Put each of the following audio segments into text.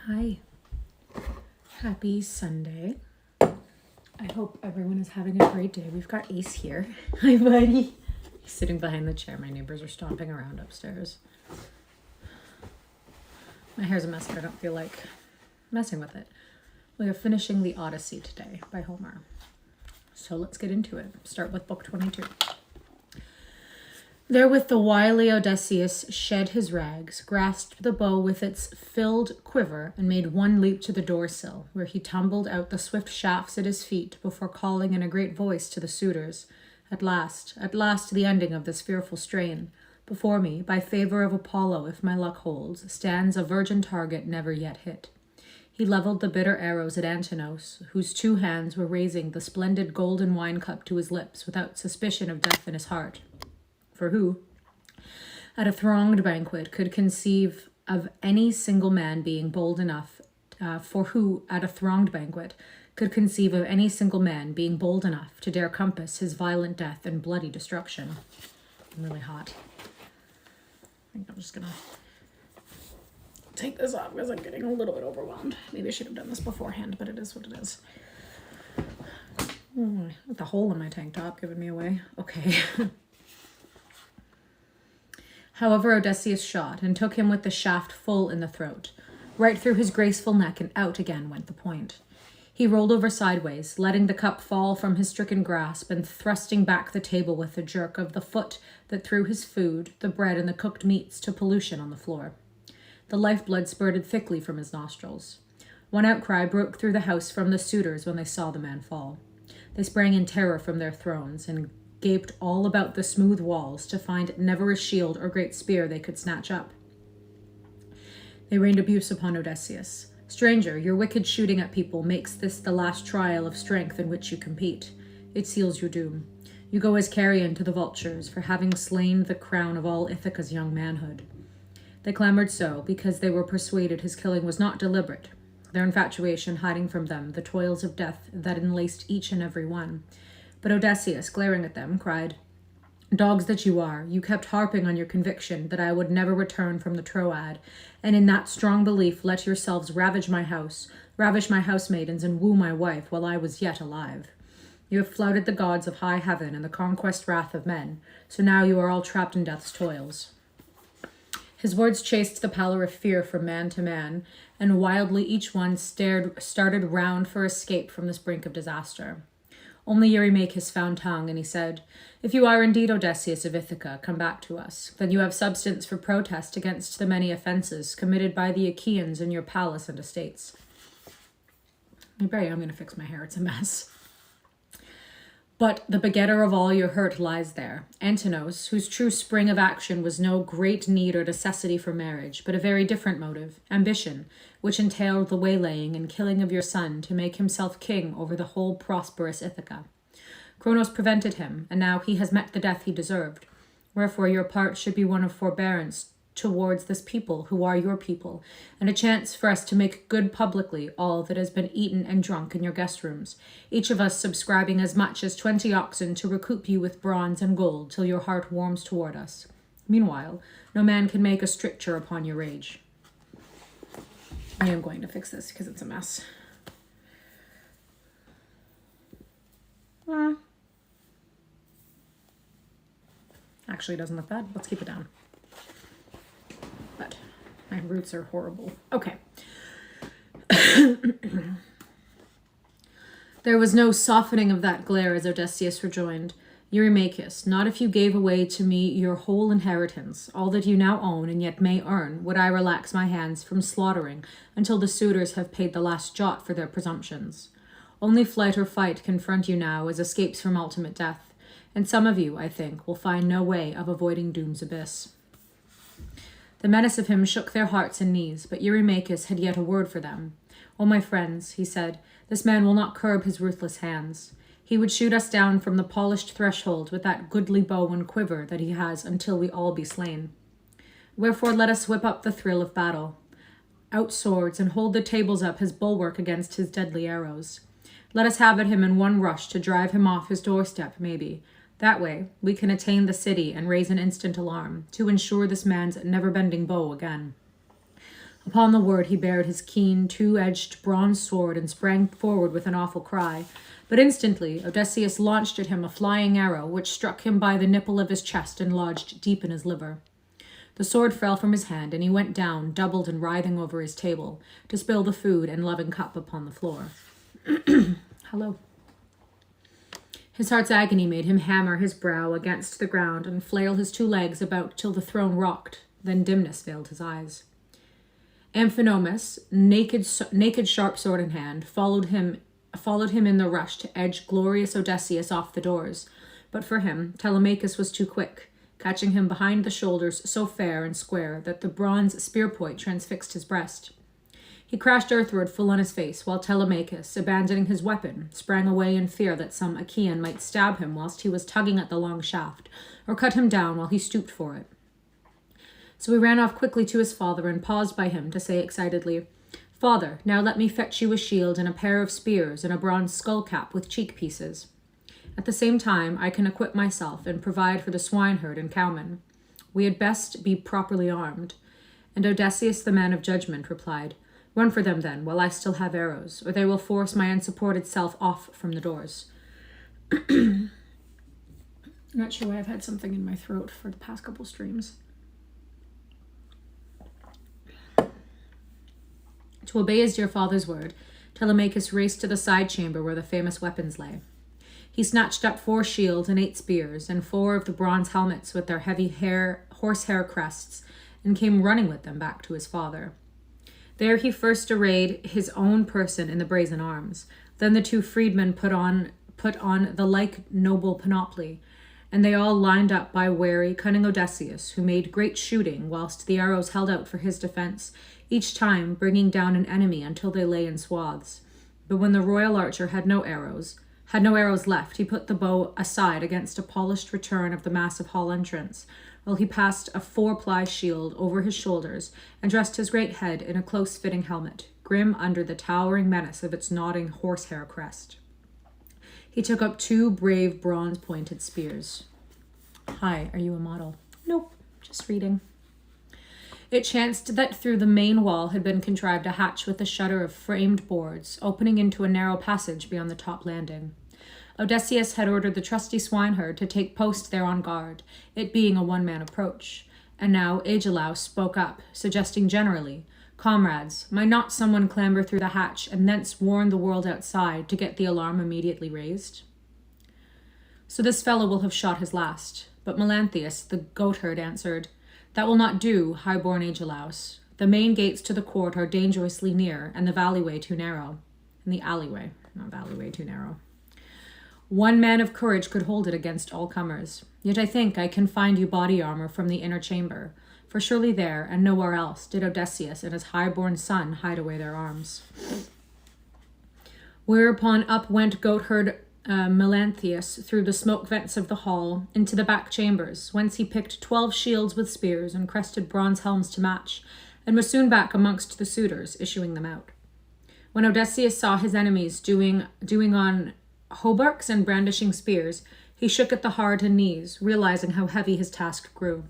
Hi. Happy Sunday. I hope everyone is having a great day. We've got Ace here. Hi, buddy. He's sitting behind the chair. My neighbors are stomping around upstairs. My hair's a mess, but I don't feel like messing with it. We are finishing the Odyssey today by Homer. So let's get into it. Start with book 22. Therewith the wily Odysseus shed his rags, grasped the bow with its filled quiver, and made one leap to the door-sill, where he tumbled out the swift shafts at his feet before calling in a great voice to the suitors. At last the ending of this fearful strain. Before me, by favor of Apollo, if my luck holds, stands a virgin target never yet hit. He levelled the bitter arrows at Antinous, whose 2 hands were raising the splendid golden wine cup to his lips without suspicion of death in his heart. For who, at a thronged banquet, could conceive of any single man being bold enough, to dare compass his violent death and bloody destruction. I'm really hot. I think I'm just gonna take this off because I'm getting a little bit overwhelmed. Maybe I should have done this beforehand, but it is what it is. The hole in my tank top giving me away. Okay. However, Odysseus shot, and took him with the shaft full in the throat. Right through his graceful neck and out again went the point. He rolled over sideways, letting the cup fall from his stricken grasp, and thrusting back the table with the jerk of the foot that threw his food, the bread and the cooked meats, to pollution on the floor. The lifeblood spurted thickly from his nostrils. One outcry broke through the house from the suitors when they saw the man fall. They sprang in terror from their thrones, and gaped all about the smooth walls to find never a shield or great spear they could snatch up. They rained abuse upon Odysseus. Stranger, your wicked shooting at people makes this the last trial of strength in which you compete. It seals your doom. You go as carrion to the vultures for having slain the crown of all Ithaca's young manhood. They clamored so because they were persuaded his killing was not deliberate, their infatuation hiding from them the toils of death that enlaced each and every one. But Odysseus, glaring at them, cried, "Dogs that you are, you kept harping on your conviction that I would never return from the Troad, and in that strong belief let yourselves ravish my housemaidens, and woo my wife while I was yet alive. You have flouted the gods of high heaven and the conquest wrath of men, so now you are all trapped in death's toils." His words chased the pallor of fear from man to man, and wildly each one started round for escape from this brink of disaster. Only Eurymachus found tongue, and he said, "If you are indeed Odysseus of Ithaca, come back to us. Then you have substance for protest against the many offences committed by the Achaeans in your palace and estates." I'm going to fix my hair. It's a mess. "But the begetter of all your hurt lies there, Antinous, whose true spring of action was no great need or necessity for marriage, but a very different motive, ambition, which entailed the waylaying and killing of your son to make himself king over the whole prosperous Ithaca. Cronos prevented him, and now he has met the death he deserved. Wherefore your part should be one of forbearance towards this people who are your people, and a chance for us to make good publicly all that has been eaten and drunk in your guest rooms, each of us subscribing as much as 20 oxen to recoup you with bronze and gold till your heart warms toward us. Meanwhile, no man can make a stricture upon your rage." I am going to fix this because it's a mess. Actually, it doesn't look bad. Let's keep it down. But my roots are horrible. Okay. There was no softening of that glare as Odysseus rejoined, "Eurymachus, not if you gave away to me your whole inheritance, all that you now own and yet may earn, would I relax my hands from slaughtering until the suitors have paid the last jot for their presumptions. Only flight or fight confront you now as escapes from ultimate death, and some of you, I think, will find no way of avoiding doom's abyss." The menace of him shook their hearts and knees, but Eurymachus had yet a word for them. "O my friends," he said, "this man will not curb his ruthless hands. He would shoot us down from the polished threshold with that goodly bow and quiver that he has until we all be slain. Wherefore let us whip up the thrill of battle. Out swords, and hold the tables up his bulwark against his deadly arrows. Let us have at him in one rush to drive him off his doorstep, maybe. That way we can attain the city and raise an instant alarm, to ensure this man's never-bending bow again. Upon the word, he bared his keen, two-edged bronze sword and sprang forward with an awful cry. But instantly, Odysseus launched at him a flying arrow, which struck him by the nipple of his chest and lodged deep in his liver. The sword fell from his hand, and he went down, doubled and writhing over his table, to spill the food and loving cup upon the floor. Hello. His heart's agony made him hammer his brow against the ground and flail his two legs about till the throne rocked. Then dimness veiled his eyes. Amphinomus, naked sharp sword in hand, followed him in the rush to edge glorious Odysseus off the doors. But for him, Telemachus was too quick, catching him behind the shoulders so fair and square that the bronze spear point transfixed his breast. He crashed earthward full on his face, while Telemachus, abandoning his weapon, sprang away in fear that some Achaean might stab him whilst he was tugging at the long shaft, or cut him down while he stooped for it. So he ran off quickly to his father and paused by him to say excitedly, "Father, now let me fetch you a shield and a pair of spears and a bronze skull cap with cheek pieces. At the same time, I can equip myself and provide for the swineherd and cowman. We had best be properly armed." And Odysseus, the man of judgment, replied, "Run for them, then, while I still have arrows, or they will force my unsupported self off from the doors." I'm not sure why I've had something in my throat for the past couple streams. To obey his dear father's word, Telemachus raced to the side chamber where the famous weapons lay. He snatched up 4 shields and 8 spears, and 4 of the bronze helmets with their heavy horsehair crests, and came running with them back to his father. There he first arrayed his own person in the brazen arms. Then the 2 freedmen put on the like noble panoply, and they all lined up by wary, cunning Odysseus, who made great shooting, whilst the arrows held out for his defence, each time bringing down an enemy until they lay in swaths. But when the royal archer had no arrows left, he put the bow aside against a polished return of the massive hall entrance, while he passed a 4-ply shield over his shoulders and dressed his great head in a close-fitting helmet, grim under the towering menace of its nodding horsehair crest. He took up 2 brave bronze-pointed spears. Hi, are you a model? Nope, just reading. It chanced that through the main wall had been contrived a hatch with a shutter of framed boards, opening into a narrow passage beyond the top landing. Odysseus had ordered the trusty swineherd to take post there on guard, it being a one-man approach. And now Agelaus spoke up, suggesting generally, "Comrades, might not someone clamber through the hatch and thence warn the world outside to get the alarm immediately raised?" "So this fellow will have shot his last." But Melanthius, the goatherd, answered, "That will not do, high-born Agelaus. The main gates to the court are dangerously near, and the alleyway too narrow. One man of courage could hold it against all comers. Yet I think I can find you body armor from the inner chamber, for surely there, and nowhere else, did Odysseus and his high-born son hide away their arms." Whereupon up went goatherd Melanthius through the smoke vents of the hall into the back chambers, whence he picked 12 shields with spears and crested bronze helms to match, and was soon back amongst the suitors, issuing them out. When Odysseus saw his enemies doing on hauberks and brandishing spears, he shook at the heart and knees, realizing how heavy his task grew.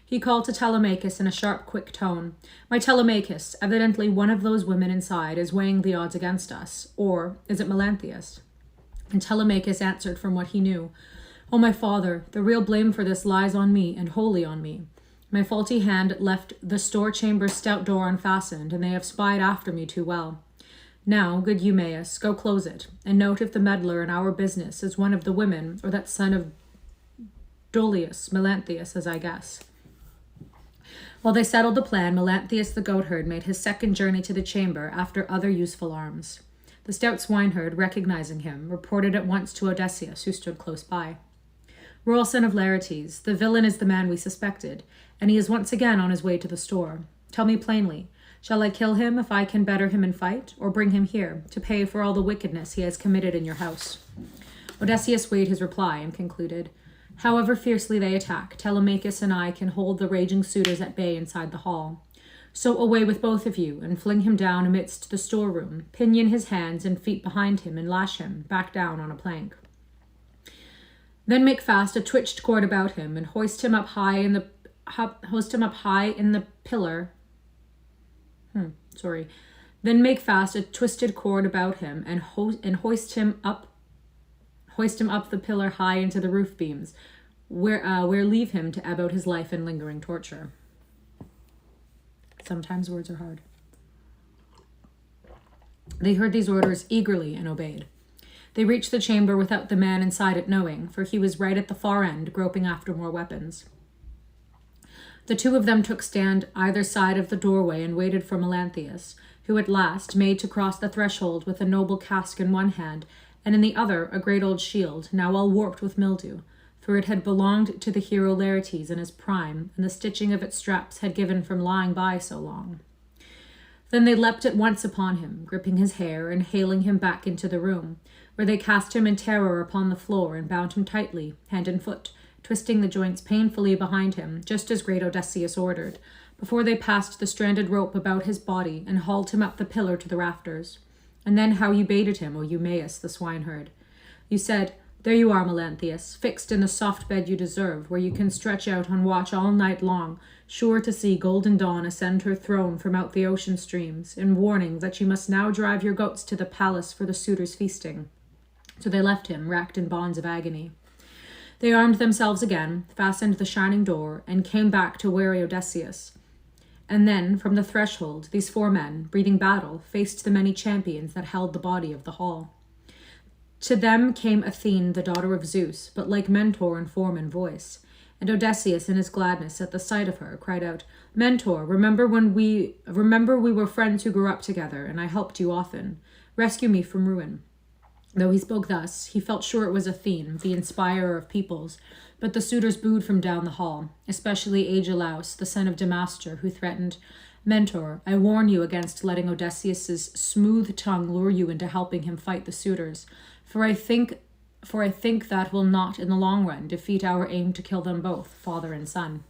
He called to Telemachus in a sharp, quick tone, "My Telemachus, evidently one of those women inside is weighing the odds against us. Or is it Melanthius?" And Telemachus answered from what he knew, "O my father, the real blame for this lies on me, and wholly on me. My faulty hand left the store chamber's stout door unfastened, and they have spied after me too well. Now, good Eumaeus, go close it, and note if the meddler in our business is one of the women, or that son of Dolius, Melanthius, as I guess." While they settled the plan, Melanthius the goatherd made his second journey to the chamber after other useful arms. The stout swineherd, recognizing him, reported at once to Odysseus, who stood close by. "Royal son of Laertes, the villain is the man we suspected, and he is once again on his way to the store. Tell me plainly, shall I kill him if I can better him in fight, or bring him here, to pay for all the wickedness he has committed in your house?" Odysseus weighed his reply and concluded, "However fiercely they attack, Telemachus and I can hold the raging suitors at bay inside the hall. So away with both of you, and fling him down amidst the storeroom, pinion his hands and feet behind him, and lash him back down on a plank. Then make fast a twitched cord about him, and hoist him up high in the pillar Then make fast a twisted cord about him and hoist him up the pillar high into the roof beams, where leave him to ebb out his life in lingering torture. Sometimes words are hard. They heard these orders eagerly and obeyed. They reached the chamber without the man inside it knowing, for he was right at the far end, groping after more weapons. The two of them took stand either side of the doorway and waited for Melanthius, who at last made to cross the threshold with a noble casque in one hand, and in the other a great old shield, now all warped with mildew, for it had belonged to the hero Laertes in his prime, and the stitching of its straps had given from lying by so long. Then they leapt at once upon him, gripping his hair and haling him back into the room, where they cast him in terror upon the floor and bound him tightly, hand and foot, twisting the joints painfully behind him, just as great Odysseus ordered, before they passed the stranded rope about his body and hauled him up the pillar to the rafters. And then how you baited him, O Eumaeus, the swineherd. You said, "There you are, Melanthius, fixed in the soft bed you deserve, where you can stretch out on watch all night long, sure to see golden dawn ascend her throne from out the ocean streams, in warning that you must now drive your goats to the palace for the suitors' feasting." So they left him, racked in bonds of agony. They armed themselves again, fastened the shining door, and came back to wary Odysseus. And then, from the threshold, these four men, breathing battle, faced the many champions that held the body of the hall. To them came Athene, the daughter of Zeus, but like Mentor in form and voice. And Odysseus, in his gladness at the sight of her, cried out, "Mentor, remember we were friends who grew up together, and I helped you often. Rescue me from ruin." Though he spoke thus, he felt sure it was Athene, the inspirer of peoples, but the suitors booed from down the hall, especially Agelaus, the son of Damastor, who threatened, "Mentor, I warn you against letting Odysseus's smooth tongue lure you into helping him fight the suitors, for I think that will not, in the long run, defeat our aim to kill them both, father and son.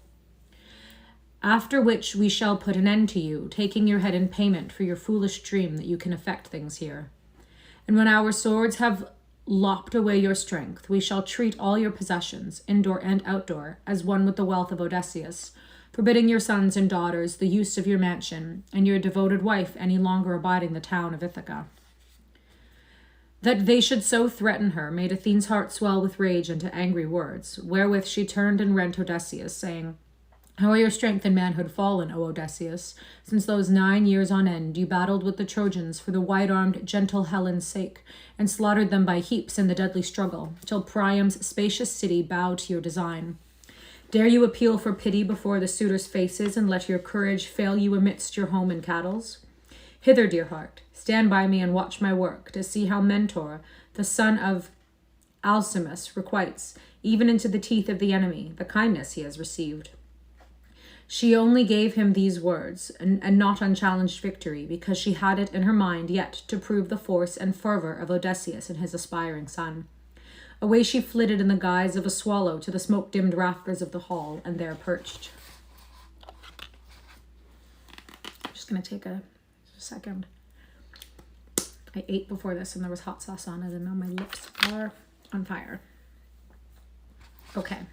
After which we shall put an end to you, taking your head in payment for your foolish dream that you can effect things here. And when our swords have lopped away your strength, we shall treat all your possessions, indoor and outdoor, as one with the wealth of Odysseus, forbidding your sons and daughters the use of your mansion, and your devoted wife any longer abiding the town of Ithaca." That they should so threaten her made Athene's heart swell with rage into angry words, wherewith she turned and rent Odysseus, saying, "How are your strength and manhood fallen, O Odysseus, since those 9 years on end you battled with the Trojans for the wide-armed, gentle Helen's sake, and slaughtered them by heaps in the deadly struggle, till Priam's spacious city bowed to your design? Dare you appeal for pity before the suitors' faces, and let your courage fail you amidst your home and cattles? Hither, dear heart, stand by me and watch my work, to see how Mentor, the son of Alcimus, requites, even into the teeth of the enemy, the kindness he has received." She only gave him these words, and not unchallenged victory, because she had it in her mind yet to prove the force and fervor of Odysseus and his aspiring son. Away she flitted in the guise of a swallow to the smoke-dimmed rafters of the hall, and there perched. I'm just going to take a second. I ate before this, and there was hot sauce on it, and now my lips are on fire. Okay.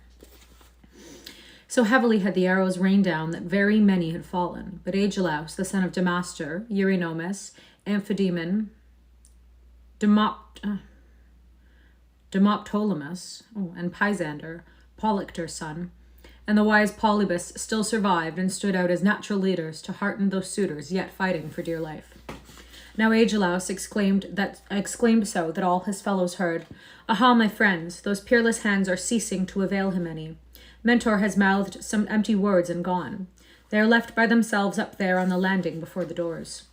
So heavily had the arrows rained down that very many had fallen, but Agelaus, the son of Damastor, Eurynomus, Amphidemon, Demoptolemus, and Pisander, Polyctor's son, and the wise Polybus still survived and stood out as natural leaders to hearten those suitors yet fighting for dear life. Now Agelaus exclaimed so that all his fellows heard, "Aha, my friends, those peerless hands are ceasing to avail him any. Mentor has mouthed some empty words and gone. They are left by themselves up there on the landing before the doors.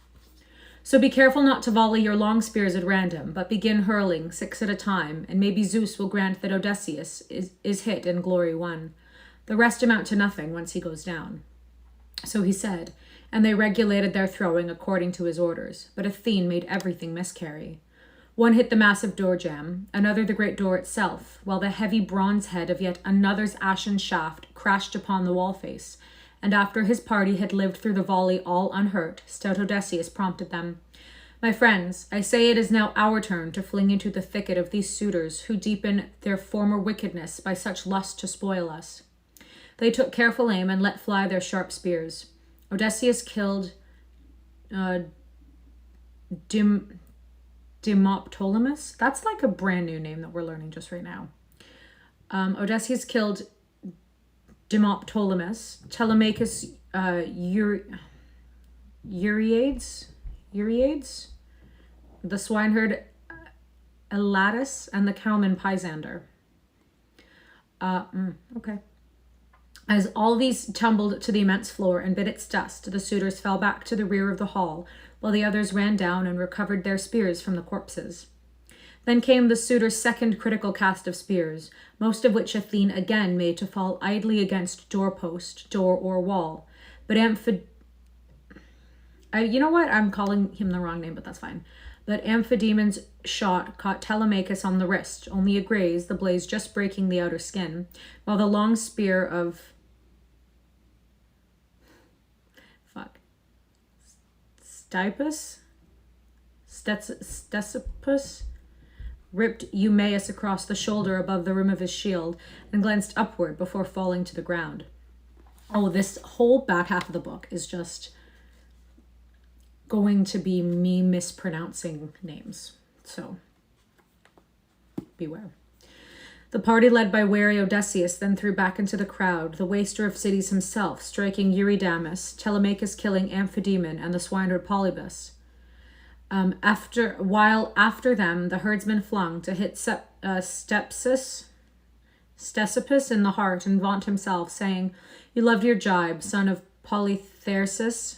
So be careful not to volley your long spears at random, but begin hurling 6 at a time, and maybe Zeus will grant that Odysseus is hit and glory won. The rest amount to nothing once he goes down." So he said, and they regulated their throwing according to his orders, but Athene made everything miscarry. One hit the massive door jamb, another the great door itself, while the heavy bronze head of yet another's ashen shaft crashed upon the wall face, and after his party had lived through the volley all unhurt, stout Odysseus prompted them, "My friends, I say it is now our turn to fling into the thicket of these suitors who deepen their former wickedness by such lust to spoil us." They took careful aim and let fly their sharp spears. Odysseus killed uh, Dimoptolemus. That's like a brand new name that we're learning just right now. Odysseus killed Dimoptolemus. Telemachus Euryades, the swineherd Elatus, and the cowman Pisander. Okay. As all these tumbled to the immense floor and bit its dust, the suitors fell back to the rear of the hall, while the others ran down and recovered their spears from the corpses. Then came the suitors' second critical cast of spears, most of which Athene again made to fall idly against doorpost, door, or wall. But you know what? I'm calling him the wrong name, but that's fine. But Amphidemon's shot caught Telemachus on the wrist, only a graze, the blaze just breaking the outer skin, while the long spear of Stesippus ripped Eumaeus across the shoulder above the rim of his shield and glanced upward before falling to the ground. Oh, this whole back half of the book is just going to be me mispronouncing names. So, beware. The party led by wary Odysseus then threw back into the crowd, the waster of cities himself, striking Eurydamas, Telemachus killing Amphidemon, and the swineherd Polybus. After them, the herdsman flung to hit Stesippus in the heart and vaunt himself, saying, "You loved your jibe, son of Polytherses.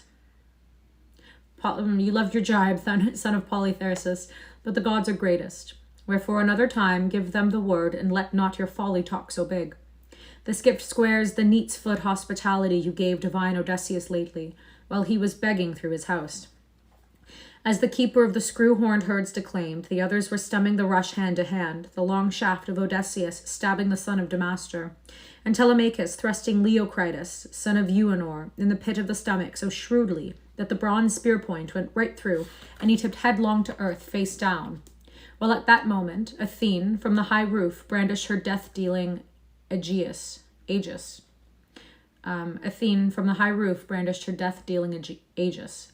You loved your jibe, son of Polytherses, but the gods are greatest. Wherefore another time give them the word, and let not your folly talk so big. This gift squares the neat's foot hospitality you gave divine Odysseus lately, while he was begging through his house." As the keeper of the screw-horned herds declaimed, the others were stemming the rush hand to hand, the long shaft of Odysseus stabbing the son of Damastor, and Telemachus thrusting Leocritus, son of Euenor, in the pit of the stomach so shrewdly that the bronze spear point went right through, and he tipped headlong to earth, face down. While at that moment, Athene, from the high roof, brandished her death-dealing Aegis. Athene, from the high roof, brandished her death-dealing Aegis.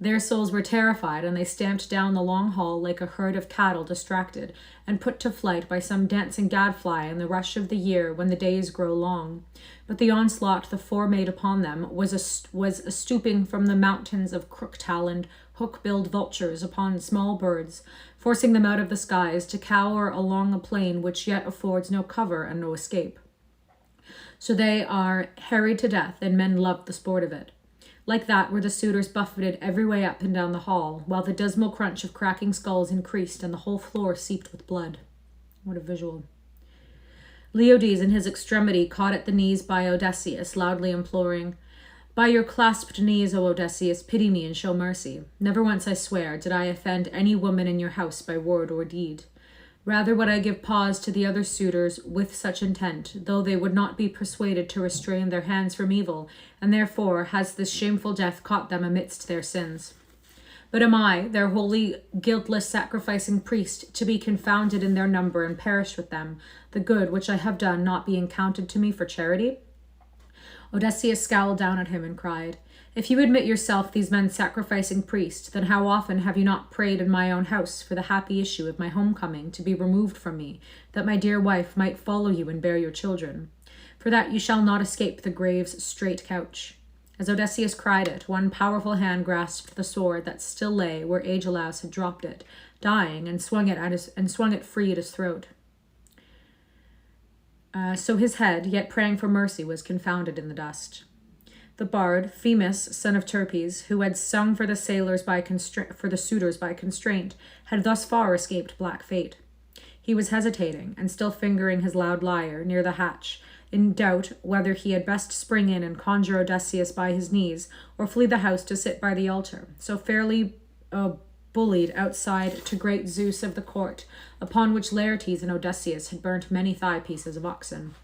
Their souls were terrified, and they stamped down the long hall like a herd of cattle distracted and put to flight by some dancing gadfly in the rush of the year when the days grow long. But the onslaught the four made upon them was a stooping from the mountains of crook-taloned, hook-billed vultures upon small birds, forcing them out of the skies to cower along a plain which yet affords no cover and no escape. So they are harried to death, and men loved the sport of it. Like that were the suitors buffeted every way up and down the hall, while the dismal crunch of cracking skulls increased and the whole floor seeped with blood. What a visual. Leodes in his extremity caught at the knees by Odysseus, loudly imploring, "By your clasped knees, O Odysseus, pity me and show mercy. Never once, I swear, did I offend any woman in your house by word or deed. Rather would I give pause to the other suitors with such intent, though they would not be persuaded to restrain their hands from evil, and therefore has this shameful death caught them amidst their sins. But am I, their holy, guiltless, sacrificing priest, to be confounded in their number and perish with them, the good which I have done not being counted to me for charity?" Odysseus scowled down at him and cried, "If you admit yourself these men sacrificing priest, then how often have you not prayed in my own house for the happy issue of my homecoming to be removed from me, that my dear wife might follow you and bear your children? For that you shall not escape the grave's straight couch." As Odysseus cried it, one powerful hand grasped the sword that still lay where Agelaus had dropped it, dying, and swung it free at his throat. So his head, yet praying for mercy, was confounded in the dust. The bard, Themis, son of Terpes, who had sung for the suitors by constraint, had thus far escaped black fate. He was hesitating, and still fingering his loud lyre near the hatch, in doubt whether he had best spring in and conjure Odysseus by his knees, or flee the house to sit by the altar, so fairly bullied outside to great Zeus of the court, upon which Laertes and Odysseus had burnt many thigh pieces of oxen.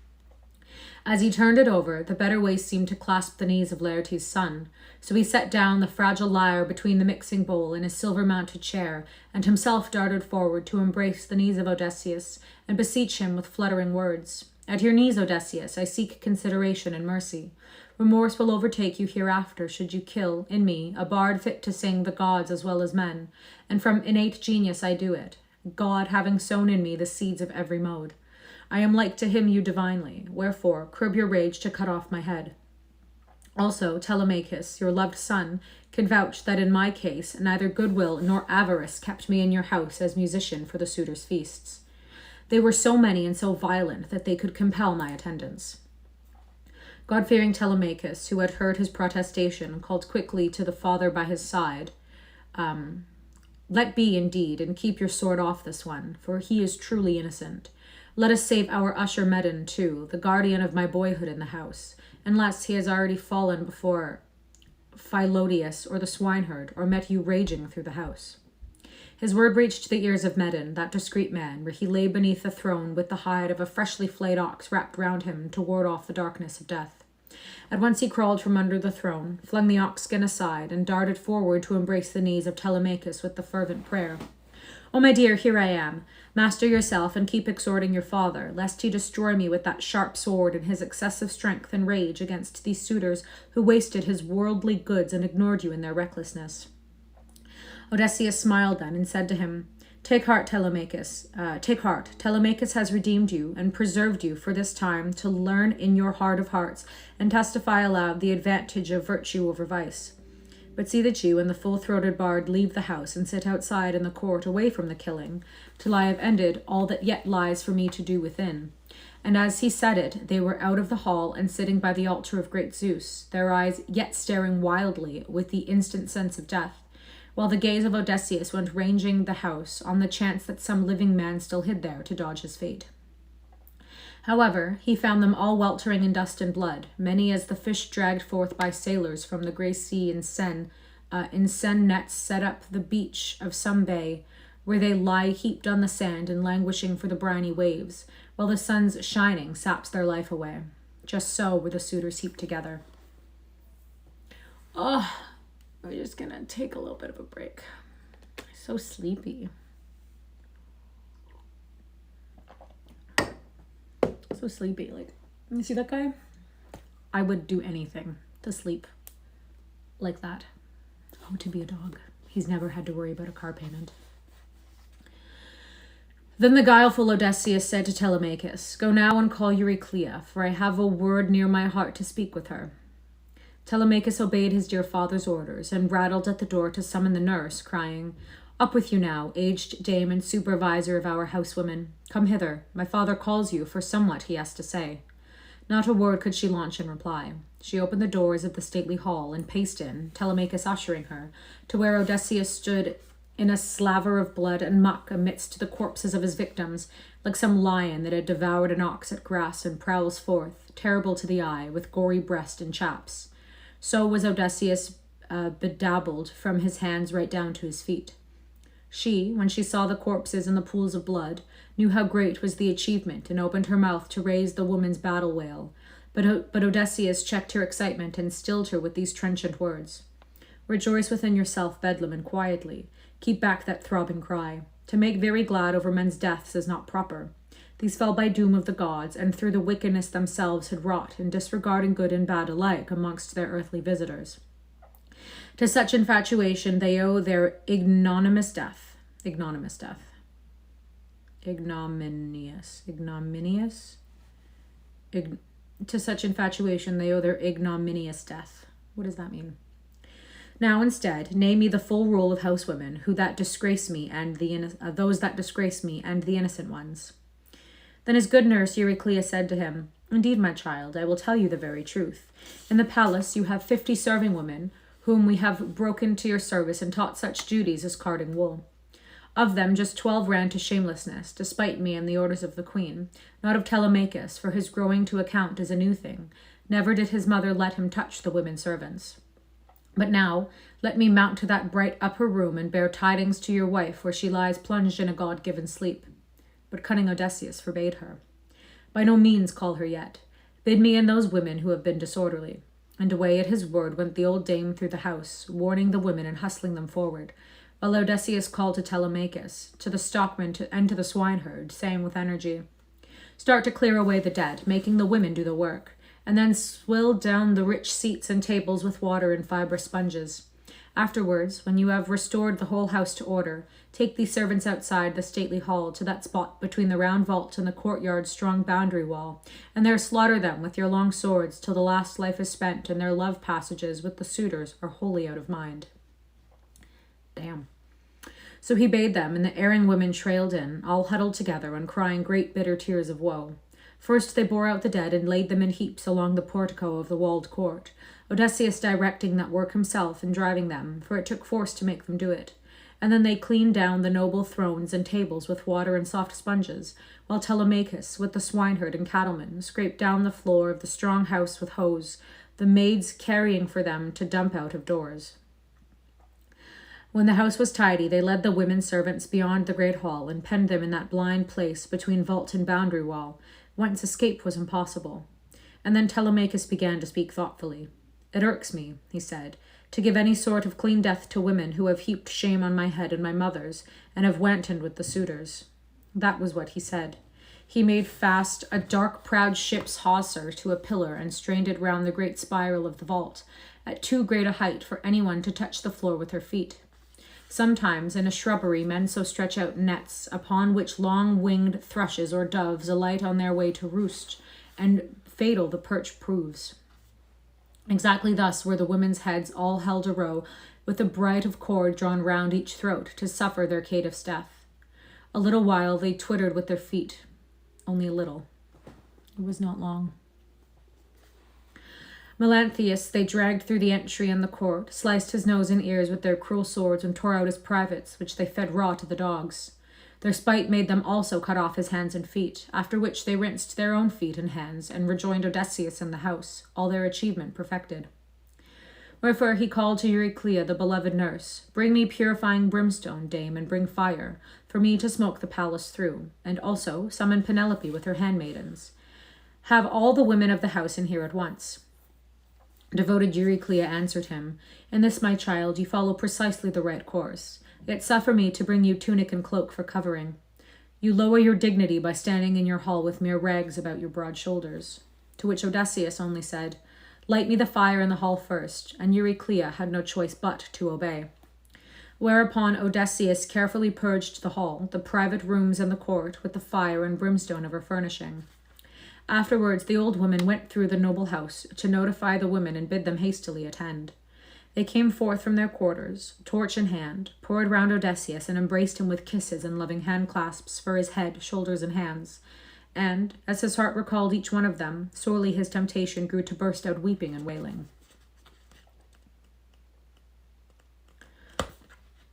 As he turned it over, the better waist seemed to clasp the knees of Laertes' son, so he set down the fragile lyre between the mixing bowl and his silver-mounted chair, and himself darted forward to embrace the knees of Odysseus and beseech him with fluttering words. "At your knees, Odysseus, I seek consideration and mercy. Remorse will overtake you hereafter should you kill, in me, a bard fit to sing the gods as well as men, and from innate genius I do it, God having sown in me the seeds of every mode. I am like to him you divinely, wherefore curb your rage to cut off my head. Also, Telemachus, your loved son, can vouch that in my case neither goodwill nor avarice kept me in your house as musician for the suitors' feasts. They were so many and so violent that they could compel my attendance. God-fearing Telemachus, who had heard his protestation, called quickly to the father by his side, Let be indeed, and keep your sword off this one, for he is truly innocent. Let us save our usher Medon too, the guardian of my boyhood in the house, unless he has already fallen before Philodius or the swineherd, or met you raging through the house. His word reached the ears of Medon, that discreet man, where he lay beneath the throne with the hide of a freshly flayed ox wrapped round him to ward off the darkness of death. At once he crawled from under the throne, flung the ox skin aside, and darted forward to embrace the knees of Telemachus with the fervent prayer. "O my dear, here I am. Master yourself and keep exhorting your father, lest he destroy me with that sharp sword in his excessive strength and rage against these suitors who wasted his worldly goods and ignored you in their recklessness." Odysseus smiled then and said to him, Take heart. Telemachus has redeemed you and preserved you for this time to learn in your heart of hearts and testify aloud the advantage of virtue over vice. But see that you and the full-throated bard leave the house and sit outside in the court away from the killing, till I have ended all that yet lies for me to do within. And as he said it, they were out of the hall and sitting by the altar of great Zeus, their eyes yet staring wildly with the instant sense of death, while the gaze of Odysseus went ranging the house on the chance that some living man still hid there to dodge his fate. However, he found them all weltering in dust and blood, many as the fish dragged forth by sailors from the grey sea in Seine nets set up the beach of some bay, where they lie heaped on the sand and languishing for the briny waves, while the sun's shining saps their life away. Just so were the suitors heaped together. Oh, we're just gonna take a little bit of a break. So sleepy. So sleepy. Like, you see that guy? I would do anything to sleep like that. Oh, to be a dog. He's never had to worry about a car payment. Then the guileful Odysseus said to Telemachus, Go now and call Euryclea, for I have a word near my heart to speak with her. Telemachus obeyed his dear father's orders and rattled at the door to summon the nurse, crying, Up with you now, aged dame and supervisor of our housewomen. Come hither. My father calls you for somewhat he has to say. Not a word could she launch in reply. She opened the doors of the stately hall and paced in, Telemachus ushering her, to where Odysseus stood in a slaver of blood and muck amidst the corpses of his victims, like some lion that had devoured an ox at grass and prowls forth, terrible to the eye, with gory breast and chaps. So was Odysseus bedabbled from his hands right down to his feet. She, when she saw the corpses and the pools of blood, knew how great was the achievement and opened her mouth to raise the woman's battle wail. But Odysseus checked her excitement and stilled her with these trenchant words. Rejoice within yourself, Bedlam, and quietly. Keep back that throbbing cry. To make very glad over men's deaths is not proper. These fell by doom of the gods, and through the wickedness themselves had wrought, in disregarding good and bad alike amongst their earthly visitors. To such infatuation they owe their ignominious death. To such infatuation they owe their ignominious death. What does that mean? Now instead, name me the full roll of housewomen, who that disgrace me and those that disgrace me and the innocent ones. Then his good nurse Euryclea said to him, Indeed, my child, I will tell you the very truth. In the palace you have 50 serving women, whom we have broken to your service and taught such duties as carding wool. Of them just 12 ran to shamelessness, despite me and the orders of the queen, not of Telemachus, for his growing to account is a new thing. Never did his mother let him touch the women servants. But now let me mount to that bright upper room and bear tidings to your wife, where she lies plunged in a god-given sleep. But cunning Odysseus forbade her. By no means call her yet. Bid me and those women who have been disorderly. And away at his word went the old dame through the house, warning the women and hustling them forward, while Odysseus called to Telemachus, to the stockman and to the swineherd, saying with energy, Start to clear away the dead, making the women do the work, and then swill down the rich seats and tables with water and fibrous sponges. Afterwards, when you have restored the whole house to order, take these servants outside the stately hall to that spot between the round vault and the courtyard's strong boundary wall, and there slaughter them with your long swords till the last life is spent and their love passages with the suitors are wholly out of mind. Damn. So he bade them, and the erring women trailed in, all huddled together and crying great bitter tears of woe. First they bore out the dead and laid them in heaps along the portico of the walled court, Odysseus directing that work himself and driving them, for it took force to make them do it. And then they cleaned down the noble thrones and tables with water and soft sponges, while Telemachus, with the swineherd and cattlemen, scraped down the floor of the strong house with hose, the maids carrying for them to dump out of doors. When the house was tidy, they led the women servants beyond the great hall and penned them in that blind place between vault and boundary wall, whence escape was impossible. And then Telemachus began to speak thoughtfully. "It irks me," he said, "to give any sort of clean death to women who have heaped shame on my head and my mother's, and have wantoned with the suitors." That was what he said. He made fast a dark proud ship's hawser to a pillar and strained it round the great spiral of the vault, at too great a height for anyone to touch the floor with her feet. Sometimes in a shrubbery men so stretch out nets, upon which long-winged thrushes or doves alight on their way to roost, and fatal the perch proves. Exactly thus were the women's heads all held a row, with a bright of cord drawn round each throat, to suffer their caitiff's death. A little while they twittered with their feet. Only a little. It was not long. Melanthius they dragged through the entry and the court, sliced his nose and ears with their cruel swords, and tore out his privates, which they fed raw to the dogs. Their spite made them also cut off his hands and feet, after which they rinsed their own feet and hands, and rejoined Odysseus in the house, all their achievement perfected. Wherefore he called to Euryclea, the beloved nurse, "Bring me purifying brimstone, dame, and bring fire, for me to smoke the palace through, and also summon Penelope with her handmaidens. Have all the women of the house in here at once." Devoted Euryclea answered him, "In this, my child, you follow precisely the right course. Yet suffer me to bring you tunic and cloak for covering. You lower your dignity by standing in your hall with mere rags about your broad shoulders." To which Odysseus only said, "Light me the fire in the hall first," and Euryclea had no choice but to obey. Whereupon Odysseus carefully purged the hall, the private rooms, and the court with the fire and brimstone of her furnishing. Afterwards the old woman went through the noble house to notify the women and bid them hastily attend. They came forth from their quarters, torch in hand, poured round Odysseus, and embraced him with kisses and loving hand-clasps for his head, shoulders, and hands. And, as his heart recalled each one of them, sorely his temptation grew to burst out weeping and wailing.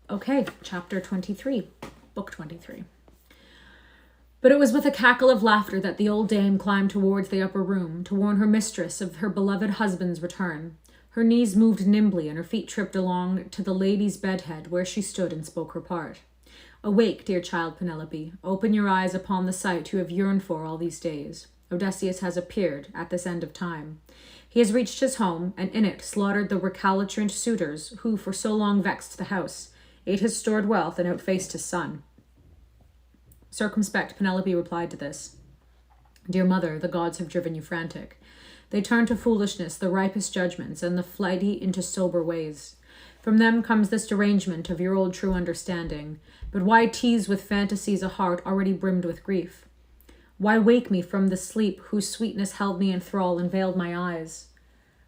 Okay, chapter 23, book 23. But it was with a cackle of laughter that the old dame climbed towards the upper room to warn her mistress of her beloved husband's return. Her knees moved nimbly, and her feet tripped along to the lady's bedhead, where she stood and spoke her part. "Awake, dear child Penelope. Open your eyes upon the sight you have yearned for all these days. Odysseus has appeared at this end of time. He has reached his home, and in it slaughtered the recalcitrant suitors who for so long vexed the house, ate his stored wealth, and outfaced his son." Circumspect Penelope replied to this, "Dear mother, the gods have driven you frantic. They turn to foolishness the ripest judgments, and the flighty into sober ways. From them comes this derangement of your old true understanding. But why tease with fantasies a heart already brimmed with grief? Why wake me from the sleep whose sweetness held me in thrall and veiled my eyelids,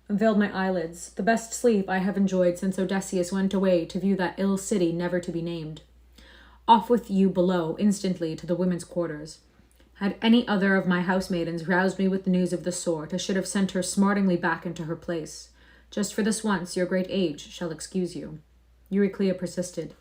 the best sleep I have enjoyed since Odysseus went away to view that ill city never to be named? Off with you below, instantly, to the women's quarters. Had any other of my housemaidens roused me with the news of the sort, I should have sent her smartingly back into her place. Just for this once, your great age shall excuse you." Euryclea persisted.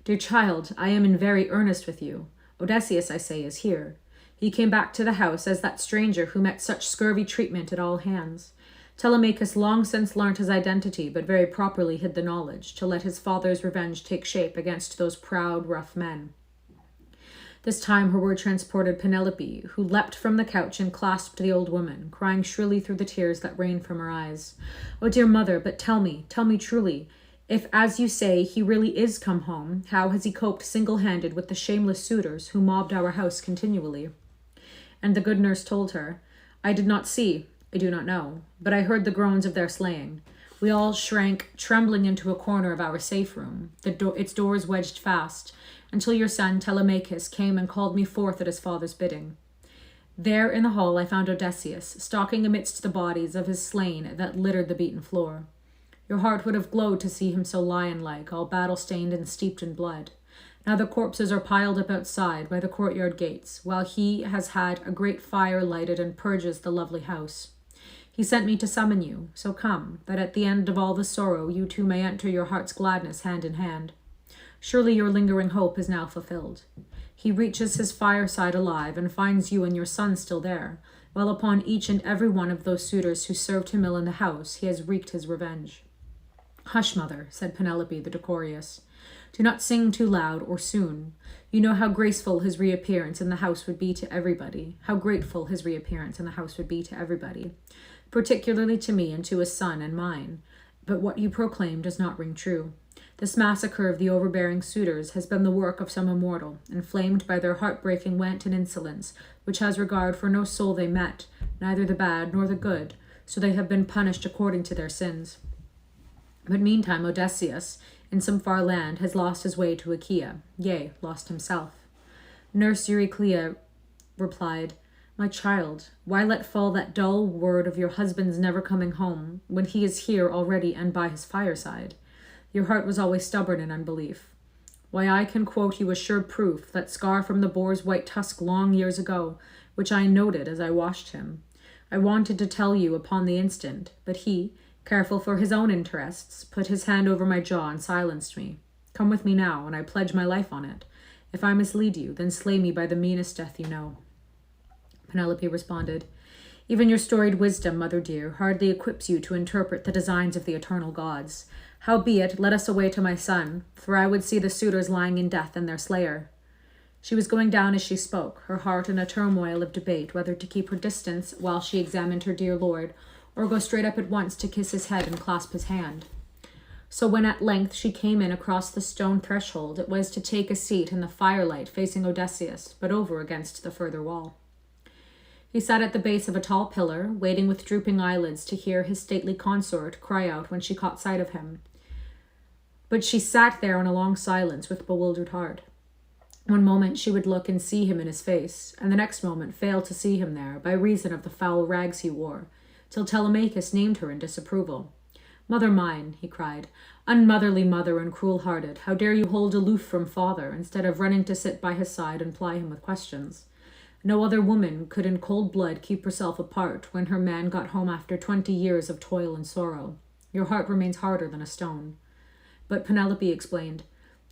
"Dear child, I am in very earnest with you. Odysseus, I say, is here. He came back to the house as that stranger who met such scurvy treatment at all hands. Telemachus long since learnt his identity, but very properly hid the knowledge, to let his father's revenge take shape against those proud, rough men." This time her word transported Penelope, who leapt from the couch and clasped the old woman, crying shrilly through the tears that rained from her eyes. "Oh, dear mother, but tell me truly, if, as you say, he really is come home, how has he coped single-handed with the shameless suitors who mobbed our house continually?" And the good nurse told her, "I did not see. I do not know, but I heard the groans of their slaying. We all shrank, trembling into a corner of our safe room, its doors wedged fast, until your son Telemachus came and called me forth at his father's bidding. There in the hall I found Odysseus, stalking amidst the bodies of his slain that littered the beaten floor. Your heart would have glowed to see him so lion-like, all battle-stained and steeped in blood. Now the corpses are piled up outside by the courtyard gates, while he has had a great fire lighted and purges the lovely house. He sent me to summon you, so come, that at the end of all the sorrow you two may enter your heart's gladness hand in hand. Surely your lingering hope is now fulfilled. He reaches his fireside alive and finds you and your son still there, while upon each and every one of those suitors who served him ill in the house he has wreaked his revenge. Hush, mother, said Penelope the decorous. Do not sing too loud or soon. You know how graceful his reappearance in the house would be to everybody, how grateful his reappearance in the house would be to everybody, particularly to me and to his son and mine. But what you proclaim does not ring true. This massacre of the overbearing suitors has been the work of some immortal, inflamed by their heartbreaking wanton insolence, which has regard for no soul they met, neither the bad nor the good, so they have been punished according to their sins. But meantime Odysseus, in some far land, has lost his way to Achaia, yea, lost himself. Nurse Euryclea replied, My child, why let fall that dull word of your husband's never coming home, when he is here already and by his fireside? Your heart was always stubborn in unbelief. Why, I can quote you assured proof, that scar from the boar's white tusk long years ago, which I noted as I watched him. I wanted to tell you upon the instant, but he, careful for his own interests, put his hand over my jaw and silenced me. Come with me now, and I pledge my life on it. If I mislead you, then slay me by the meanest death you know. Penelope responded, Even your storied wisdom, mother dear, hardly equips you to interpret the designs of the eternal gods. Howbeit, let us away to my son, for I would see the suitors lying in death and their slayer. She was going down as she spoke, her heart in a turmoil of debate whether to keep her distance while she examined her dear lord, or go straight up at once to kiss his head and clasp his hand. So when at length she came in across the stone threshold, it was to take a seat in the firelight facing Odysseus, but over against the further wall. He sat at the base of a tall pillar, waiting with drooping eyelids to hear his stately consort cry out when she caught sight of him. But she sat there in a long silence with bewildered heart. One moment she would look and see him in his face, and the next moment fail to see him there, by reason of the foul rags he wore, till Telemachus named her in disapproval. Mother mine, he cried, unmotherly mother and cruel-hearted, how dare you hold aloof from father, instead of running to sit by his side and ply him with questions? No other woman could in cold blood keep herself apart when her man got home after 20 years of toil and sorrow. Your heart remains harder than a stone. But Penelope explained,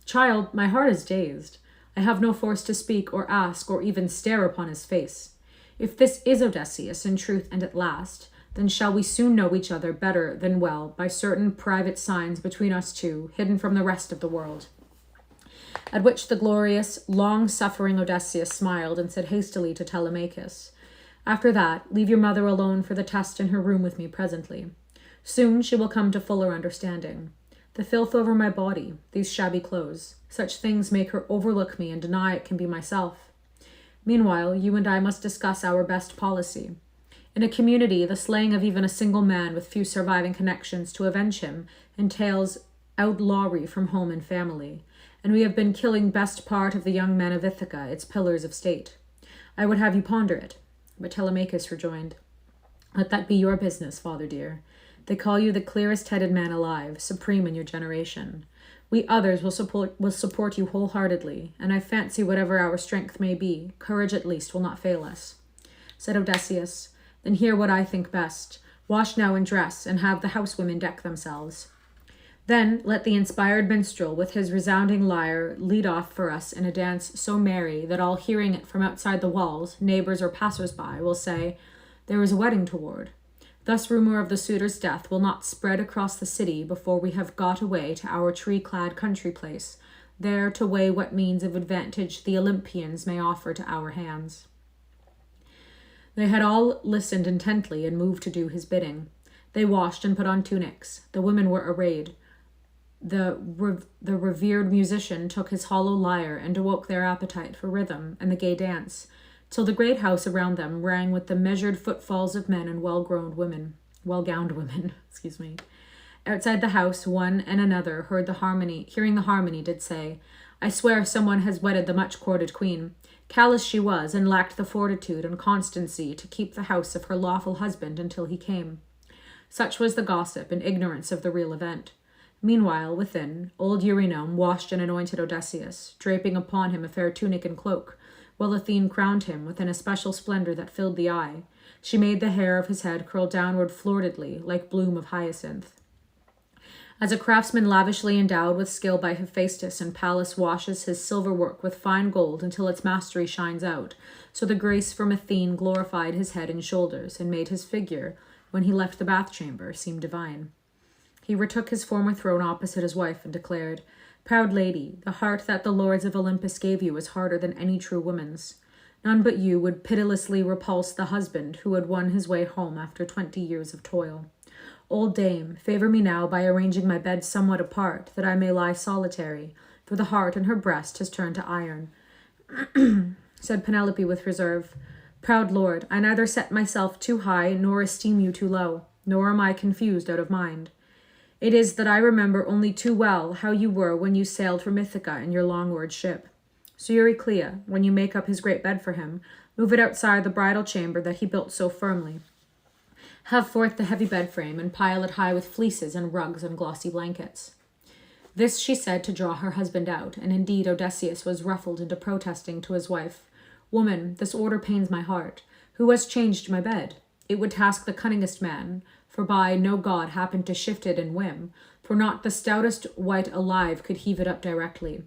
Child, my heart is dazed. I have no force to speak or ask or even stare upon his face. If this is Odysseus in truth and at last, then shall we soon know each other better than well by certain private signs between us two, hidden from the rest of the world. At which the glorious, long-suffering Odysseus smiled and said hastily to Telemachus, After that, leave your mother alone for the test in her room with me presently. Soon she will come to fuller understanding. The filth over my body, these shabby clothes, such things make her overlook me and deny it can be myself. Meanwhile, you and I must discuss our best policy. In a community, the slaying of even a single man with few surviving connections to avenge him entails outlawry from home and family, and we have been killing best part of the young men of Ithaca, its pillars of state. I would have you ponder it. But Telemachus rejoined, Let that be your business, father dear. They call you the clearest-headed man alive, supreme in your generation. We others will support you wholeheartedly, and I fancy whatever our strength may be, courage at least will not fail us. Said Odysseus, Then hear what I think best. Wash now and dress, and have the housewomen deck themselves. Then let the inspired minstrel with his resounding lyre lead off for us in a dance so merry that all hearing it from outside the walls, neighbors or passers-by, will say, There is a wedding toward. Thus rumor of the suitor's death will not spread across the city before we have got away to our tree-clad country place, there to weigh what means of advantage the Olympians may offer to our hands. They had all listened intently and moved to do his bidding. They washed and put on tunics. The women were arrayed. The revered musician took his hollow lyre and awoke their appetite for rhythm and the gay dance, till the great house around them rang with the measured footfalls of men and well-gowned women, excuse me. Outside the house, one and another hearing the harmony, did say, I swear someone has wedded the much-courted queen. Callous she was, and lacked the fortitude and constancy to keep the house of her lawful husband until he came. Such was the gossip and ignorance of the real event. Meanwhile, within, old Eurynome washed and anointed Odysseus, draping upon him a fair tunic and cloak, while Athene crowned him with an especial splendor that filled the eye. She made the hair of his head curl downward floridly, like bloom of hyacinth. As a craftsman lavishly endowed with skill by Hephaestus and Pallas washes his silver work with fine gold until its mastery shines out, so the grace from Athene glorified his head and shoulders, and made his figure, when he left the bath chamber, seem divine. He retook his former throne opposite his wife, and declared, Proud lady, the heart that the lords of Olympus gave you is harder than any true woman's. None but you would pitilessly repulse the husband who had won his way home after 20 years of toil. Old dame, favor me now by arranging my bed somewhat apart, that I may lie solitary, for the heart in her breast has turned to iron. Said Penelope with reserve, Proud lord, I neither set myself too high, nor esteem you too low, nor am I confused out of mind. It is that I remember only too well how you were when you sailed from Ithaca in your long-oared ship. So Euryclea, when you make up his great bed for him, move it outside the bridal chamber that he built so firmly. Have forth the heavy bed frame, and pile it high with fleeces and rugs and glossy blankets. This she said to draw her husband out, and indeed Odysseus was ruffled into protesting to his wife, Woman, this order pains my heart. Who has changed my bed? It would task the cunningest man, for by no god happened to shift it in whim, for not the stoutest wight alive could heave it up directly.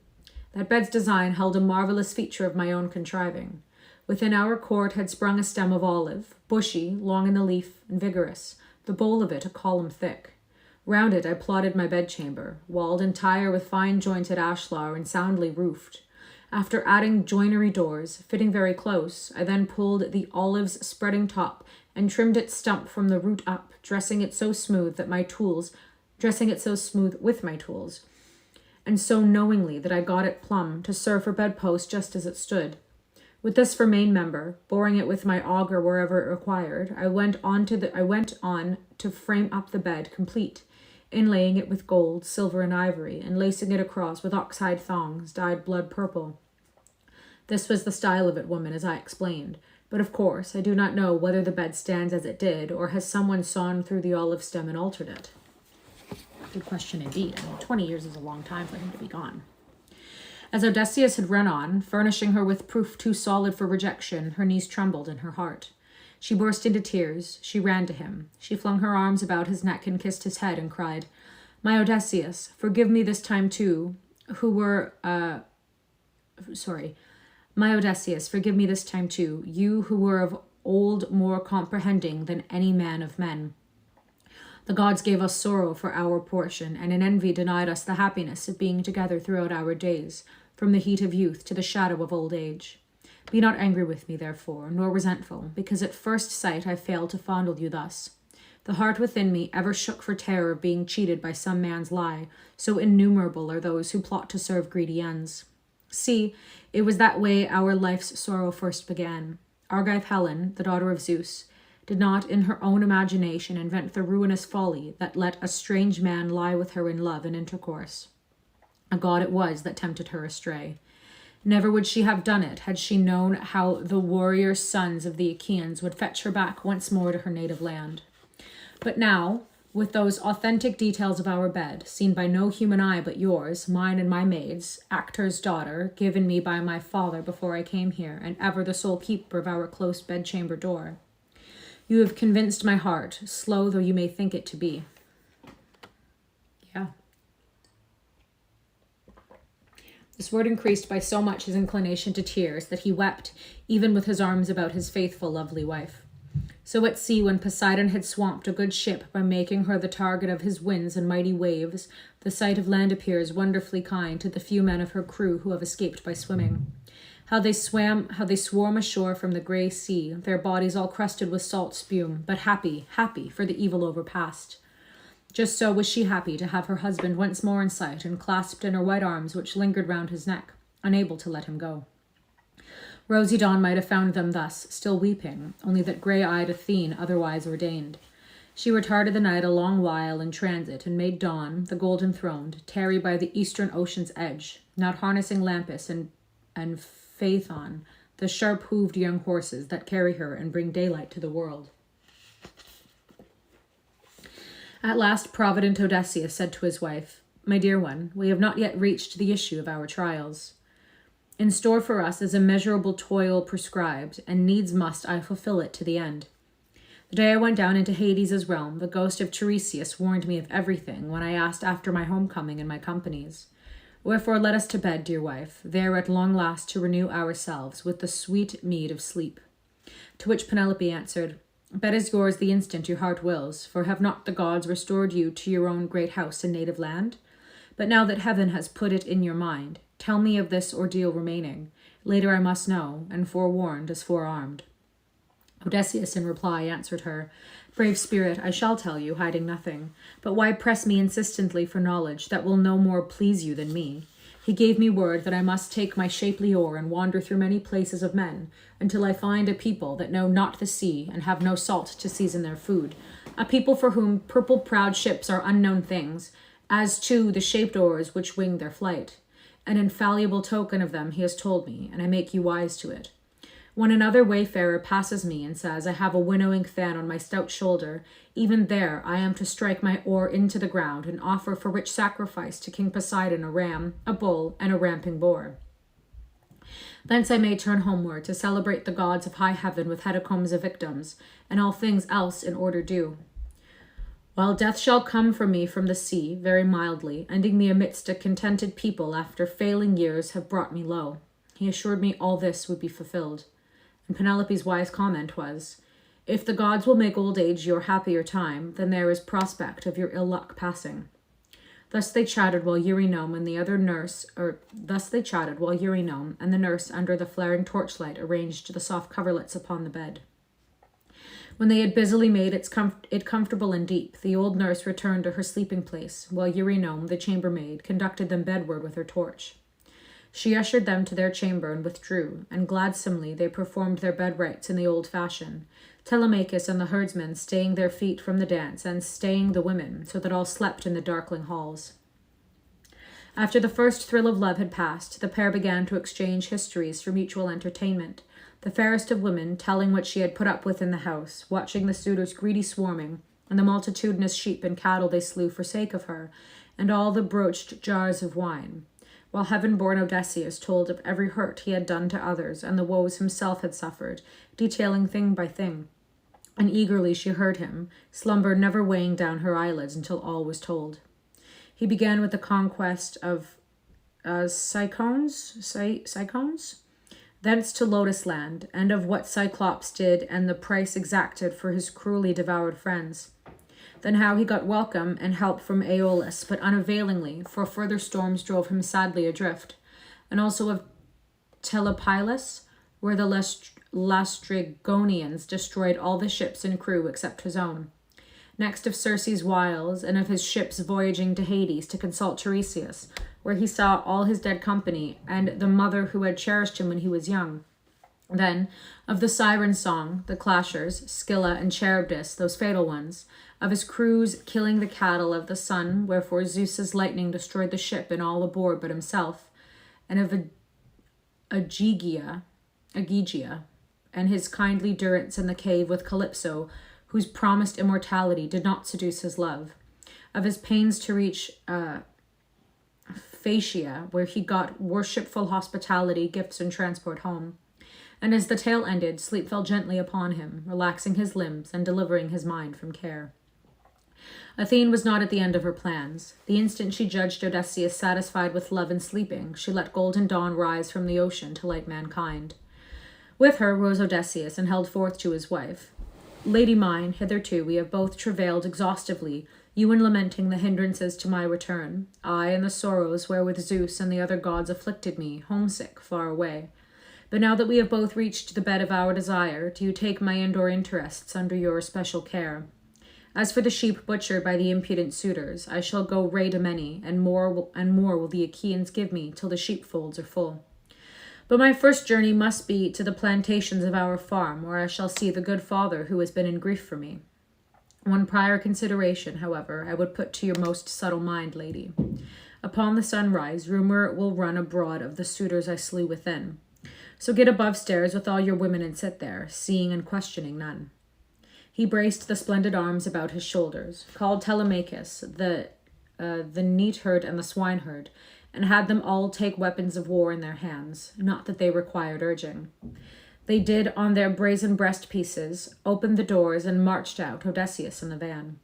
That bed's design held a marvelous feature of my own contriving. Within our court had sprung a stem of olive, bushy, long in the leaf, and vigorous, the bole of it a column thick. Round it I plotted my bedchamber, walled entire with fine-jointed ashlar and soundly roofed. After adding joinery doors, fitting very close, I then pulled the olive's spreading top and trimmed its stump from the root up, dressing it so smooth with my tools, and so knowingly that I got it plumb to serve for bedpost just as it stood. With this for main member, boring it with my auger wherever it required, I went on to frame up the bed complete, inlaying it with gold, silver, and ivory, and lacing it across with oxhide thongs dyed blood purple. This was the style of it, woman, as I explained, but of course I do not know whether the bed stands as it did, or has someone sawn through the olive stem and altered it. Good question indeed. 20 years is a long time for him to be gone. As Odysseus had run on, furnishing her with proof too solid for rejection, her knees trembled in her heart. She burst into tears. She ran to him. She flung her arms about his neck and kissed his head and cried, My Odysseus, forgive me this time too, My Odysseus, forgive me this time too, you who were of old more comprehending than any man of men. The gods gave us sorrow for our portion, and in envy denied us the happiness of being together throughout our days, from the heat of youth to the shadow of old age. Be not angry with me, therefore, nor resentful, because at first sight I failed to fondle you thus. The heart within me ever shook for terror of being cheated by some man's lie, so innumerable are those who plot to serve greedy ends. See, it was that way our life's sorrow first began. Argive Helen, the daughter of Zeus, did not in her own imagination invent the ruinous folly that let a strange man lie with her in love and intercourse. A god it was that tempted her astray. Never would she have done it had she known how the warrior sons of the Achaeans would fetch her back once more to her native land. But now, with those authentic details of our bed, seen by no human eye but yours, mine and my maid's, actor's daughter, given me by my father before I came here, and ever the sole keeper of our close bedchamber door, you have convinced my heart, slow though you may think it to be. Yeah. This word increased by so much his inclination to tears that he wept, even with his arms about his faithful, lovely wife. So at sea, when Poseidon had swamped a good ship by making her the target of his winds and mighty waves, the sight of land appears wonderfully kind to the few men of her crew who have escaped by swimming. How they swarm ashore from the grey sea, their bodies all crusted with salt spume, but happy, for the evil overpast. Just so was she happy to have her husband once more in sight and clasped in her white arms which lingered round his neck, unable to let him go. Rosy Dawn might have found them thus, still weeping, only that grey-eyed Athene otherwise ordained. She retarded the night a long while in transit, and made Dawn, the golden-throned, tarry by the eastern ocean's edge, not harnessing Lampus and Phaethon, the sharp-hooved young horses that carry her and bring daylight to the world. At last provident Odysseus said to his wife, "My dear one, we have not yet reached the issue of our trials. In store for us is immeasurable toil prescribed, and needs must I fulfill it to the end. The day I went down into Hades' realm, the ghost of Tiresias warned me of everything when I asked after my homecoming and my companies. Wherefore let us to bed, dear wife, there at long last to renew ourselves with the sweet mead of sleep." To which Penelope answered, "Bed is yours the instant your heart wills, for have not the gods restored you to your own great house and native land? But now that heaven has put it in your mind, tell me of this ordeal remaining. Later I must know, and forewarned is forearmed." Odysseus in reply answered her, "Brave spirit, I shall tell you, hiding nothing. But why press me insistently for knowledge that will no more please you than me? He gave me word that I must take my shapely oar and wander through many places of men, until I find a people that know not the sea and have no salt to season their food, a people for whom purple-prowed ships are unknown things, as too the shaped oars which wing their flight. An infallible token of them he has told me, and I make you wise to it. When another wayfarer passes me and says, I have a winnowing fan on my stout shoulder, even there I am to strike my oar into the ground and offer for rich sacrifice to King Poseidon a ram, a bull, and a ramping boar. Thence I may turn homeward to celebrate the gods of high heaven with hecatombs of victims, and all things else in order due. While death shall come for me from the sea, very mildly, ending me amidst a contented people after failing years have brought me low. He assured me all this would be fulfilled. And Penelope's wise comment was, "If the gods will make old age your happier time, then there is prospect of your ill luck passing." Thus they chatted while Eurynome and the nurse under the flaring torchlight arranged the soft coverlets upon the bed. When they had busily made it comfortable and deep, the old nurse returned to her sleeping place, while Eurynome, the chambermaid, conducted them bedward with her torch. She ushered them to their chamber and withdrew, and gladsomely they performed their bed rites in the old fashion, Telemachus and the herdsmen staying their feet from the dance and staying the women, so that all slept in the darkling halls. After the first thrill of love had passed, the pair began to exchange histories for mutual entertainment, the fairest of women telling what she had put up with in the house, watching the suitors' greedy swarming, and the multitudinous sheep and cattle they slew for sake of her, and all the broached jars of wine, while heaven-born Odysseus told of every hurt he had done to others and the woes himself had suffered, detailing thing by thing. And eagerly she heard him, slumber never weighing down her eyelids until all was told. He began with the conquest of Sycones, thence to Lotus land, and of what Cyclops did and the price exacted for his cruelly devoured friends. Then how he got welcome and help from Aeolus, but unavailingly, for further storms drove him sadly adrift, and also of Telepylus, where the Lastrygonians destroyed all the ships and crew except his own. Next of Circe's wiles, and of his ships voyaging to Hades to consult Tiresias, where he saw all his dead company, and the mother who had cherished him when he was young. Then of the siren song, the clashers, Scylla and Charybdis, those fatal ones, of his crews killing the cattle of the sun, wherefore Zeus's lightning destroyed the ship and all aboard but himself, and of Aegegia, and his kindly durance in the cave with Calypso, whose promised immortality did not seduce his love, of his pains to reach Phaeacia, where he got worshipful hospitality, gifts, and transport home. And as the tale ended, sleep fell gently upon him, relaxing his limbs and delivering his mind from care. Athene was not at the end of her plans. The instant she judged Odysseus satisfied with love and sleeping, she let golden dawn rise from the ocean to light mankind. With her rose Odysseus and held forth to his wife. Lady mine, hitherto we have both travailed exhaustively, you in lamenting the hindrances to my return, I in the sorrows wherewith Zeus and the other gods afflicted me, homesick, far away. But now that we have both reached the bed of our desire, do you take my indoor interests under your especial care. As for the sheep butchered by the impudent suitors, I shall go raid a many, and more will the Achaeans give me till the sheepfolds are full. But my first journey must be to the plantations of our farm, where I shall see the good father who has been in grief for me. One prior consideration, however, I would put to your most subtle mind, lady. Upon the sunrise, rumor will run abroad of the suitors I slew within. So get above stairs with all your women and sit there, seeing and questioning none. He braced the splendid arms about his shoulders, called Telemachus, the neatherd and the swineherd, and had them all take weapons of war in their hands, not that they required urging. They did on their brazen breastpieces, opened the doors, and marched out, Odysseus in the van.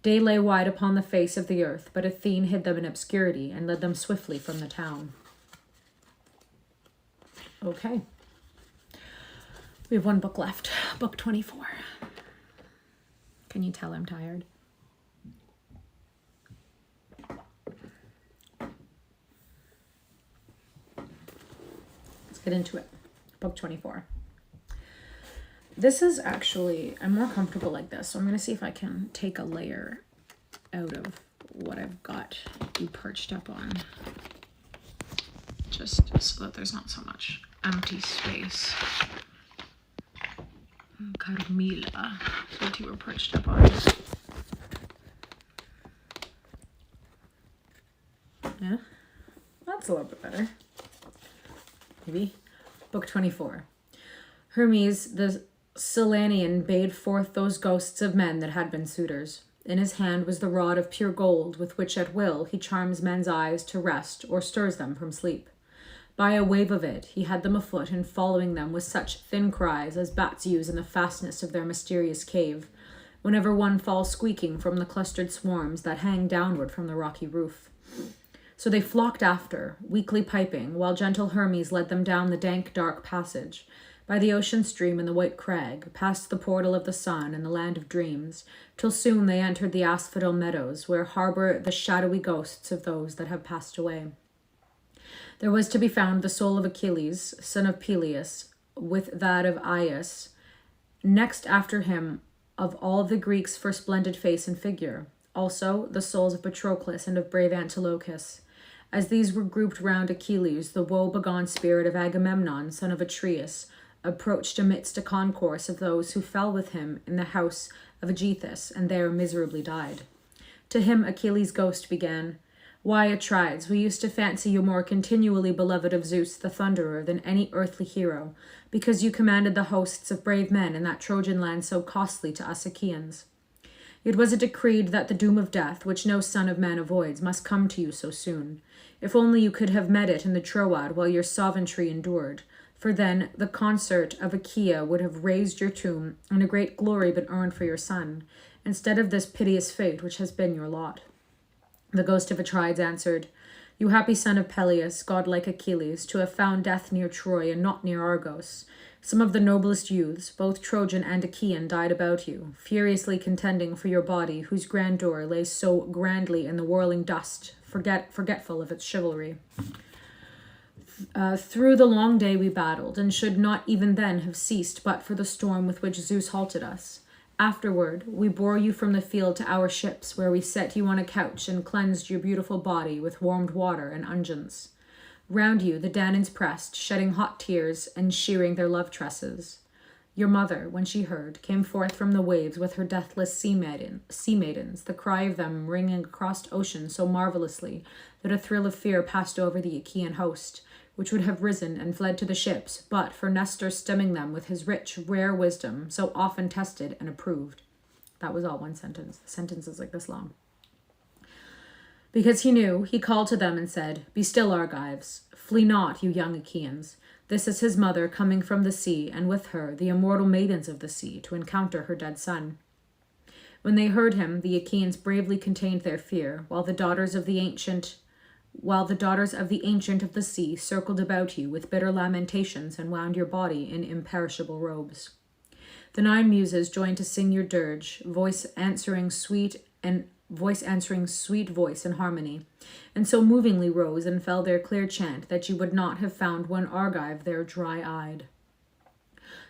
Day lay wide upon the face of the earth, but Athene hid them in obscurity and led them swiftly from the town. Okay. We have one book left, book 24. Can you tell I'm tired? Let's get into it. Book 24. This is actually, I'm more comfortable like this, so I'm going to see if I can take a layer out of what I've got you perched up on. Just so that there's not so much empty space. Carmilla, what you were perched up on. Yeah, that's a little bit better. Maybe. Book 24. Hermes the Celaenian bade forth those ghosts of men that had been suitors. In his hand was the rod of pure gold, with which at will he charms men's eyes to rest or stirs them from sleep. By a wave of it, he had them afoot and following them with such thin cries as bats use in the fastness of their mysterious cave, whenever one falls squeaking from the clustered swarms that hang downward from the rocky roof. So they flocked after, weakly piping, while gentle Hermes led them down the dank, dark passage, by the ocean stream and the white crag, past the portal of the sun and the land of dreams, till soon they entered the asphodel meadows, where harbour the shadowy ghosts of those that have passed away. There was to be found the soul of Achilles, son of Peleus, with that of Aias, next after him of all the Greeks for splendid face and figure, also the souls of Patroclus and of brave Antilochus. As these were grouped round Achilles, the woe-begone spirit of Agamemnon, son of Atreus, approached amidst a concourse of those who fell with him in the house of Aegisthus, and there miserably died. To him Achilles' ghost began, "Why, Atrides, we used to fancy you more continually beloved of Zeus the Thunderer than any earthly hero, because you commanded the hosts of brave men in that Trojan land so costly to us Achaeans. It was decreed that the doom of death, which no son of man avoids, must come to you so soon. If only you could have met it in the Troad while your sovereignty endured, for then the consort of Achaea would have raised your tomb, and a great glory been earned for your son, instead of this piteous fate which has been your lot." The ghost of Atrides answered, "You happy son of Peleus, godlike Achilles, to have found death near Troy and not near Argos. Some of the noblest youths, both Trojan and Achaean, died about you, furiously contending for your body, whose grandeur lay so grandly in the whirling dust, forgetful of its chivalry. Through the long day we battled, and should not even then have ceased but for the storm with which Zeus halted us. Afterward, we bore you from the field to our ships, where we set you on a couch and cleansed your beautiful body with warmed water and unguents. Round you the Danaans pressed, shedding hot tears and shearing their love tresses. Your mother, when she heard, came forth from the waves with her deathless sea maidens, the cry of them ringing across ocean so marvelously that a thrill of fear passed over the Achaean host, which would have risen and fled to the ships, but for Nestor stemming them with his rich, rare wisdom, so often tested and approved." That was all one sentence. The sentence is like this long. "Because he knew, he called to them and said, 'Be still, Argives. Flee not, you young Achaeans. This is his mother coming from the sea, and with her the immortal maidens of the sea, to encounter her dead son.' When they heard him, the Achaeans bravely contained their fear, while the daughters of the ancient of the sea circled about you with bitter lamentations and wound your body in imperishable robes. The 9 muses joined to sing your dirge, voice answering sweet voice and harmony, and so movingly rose and fell their clear chant that you would not have found one Argive there dry-eyed.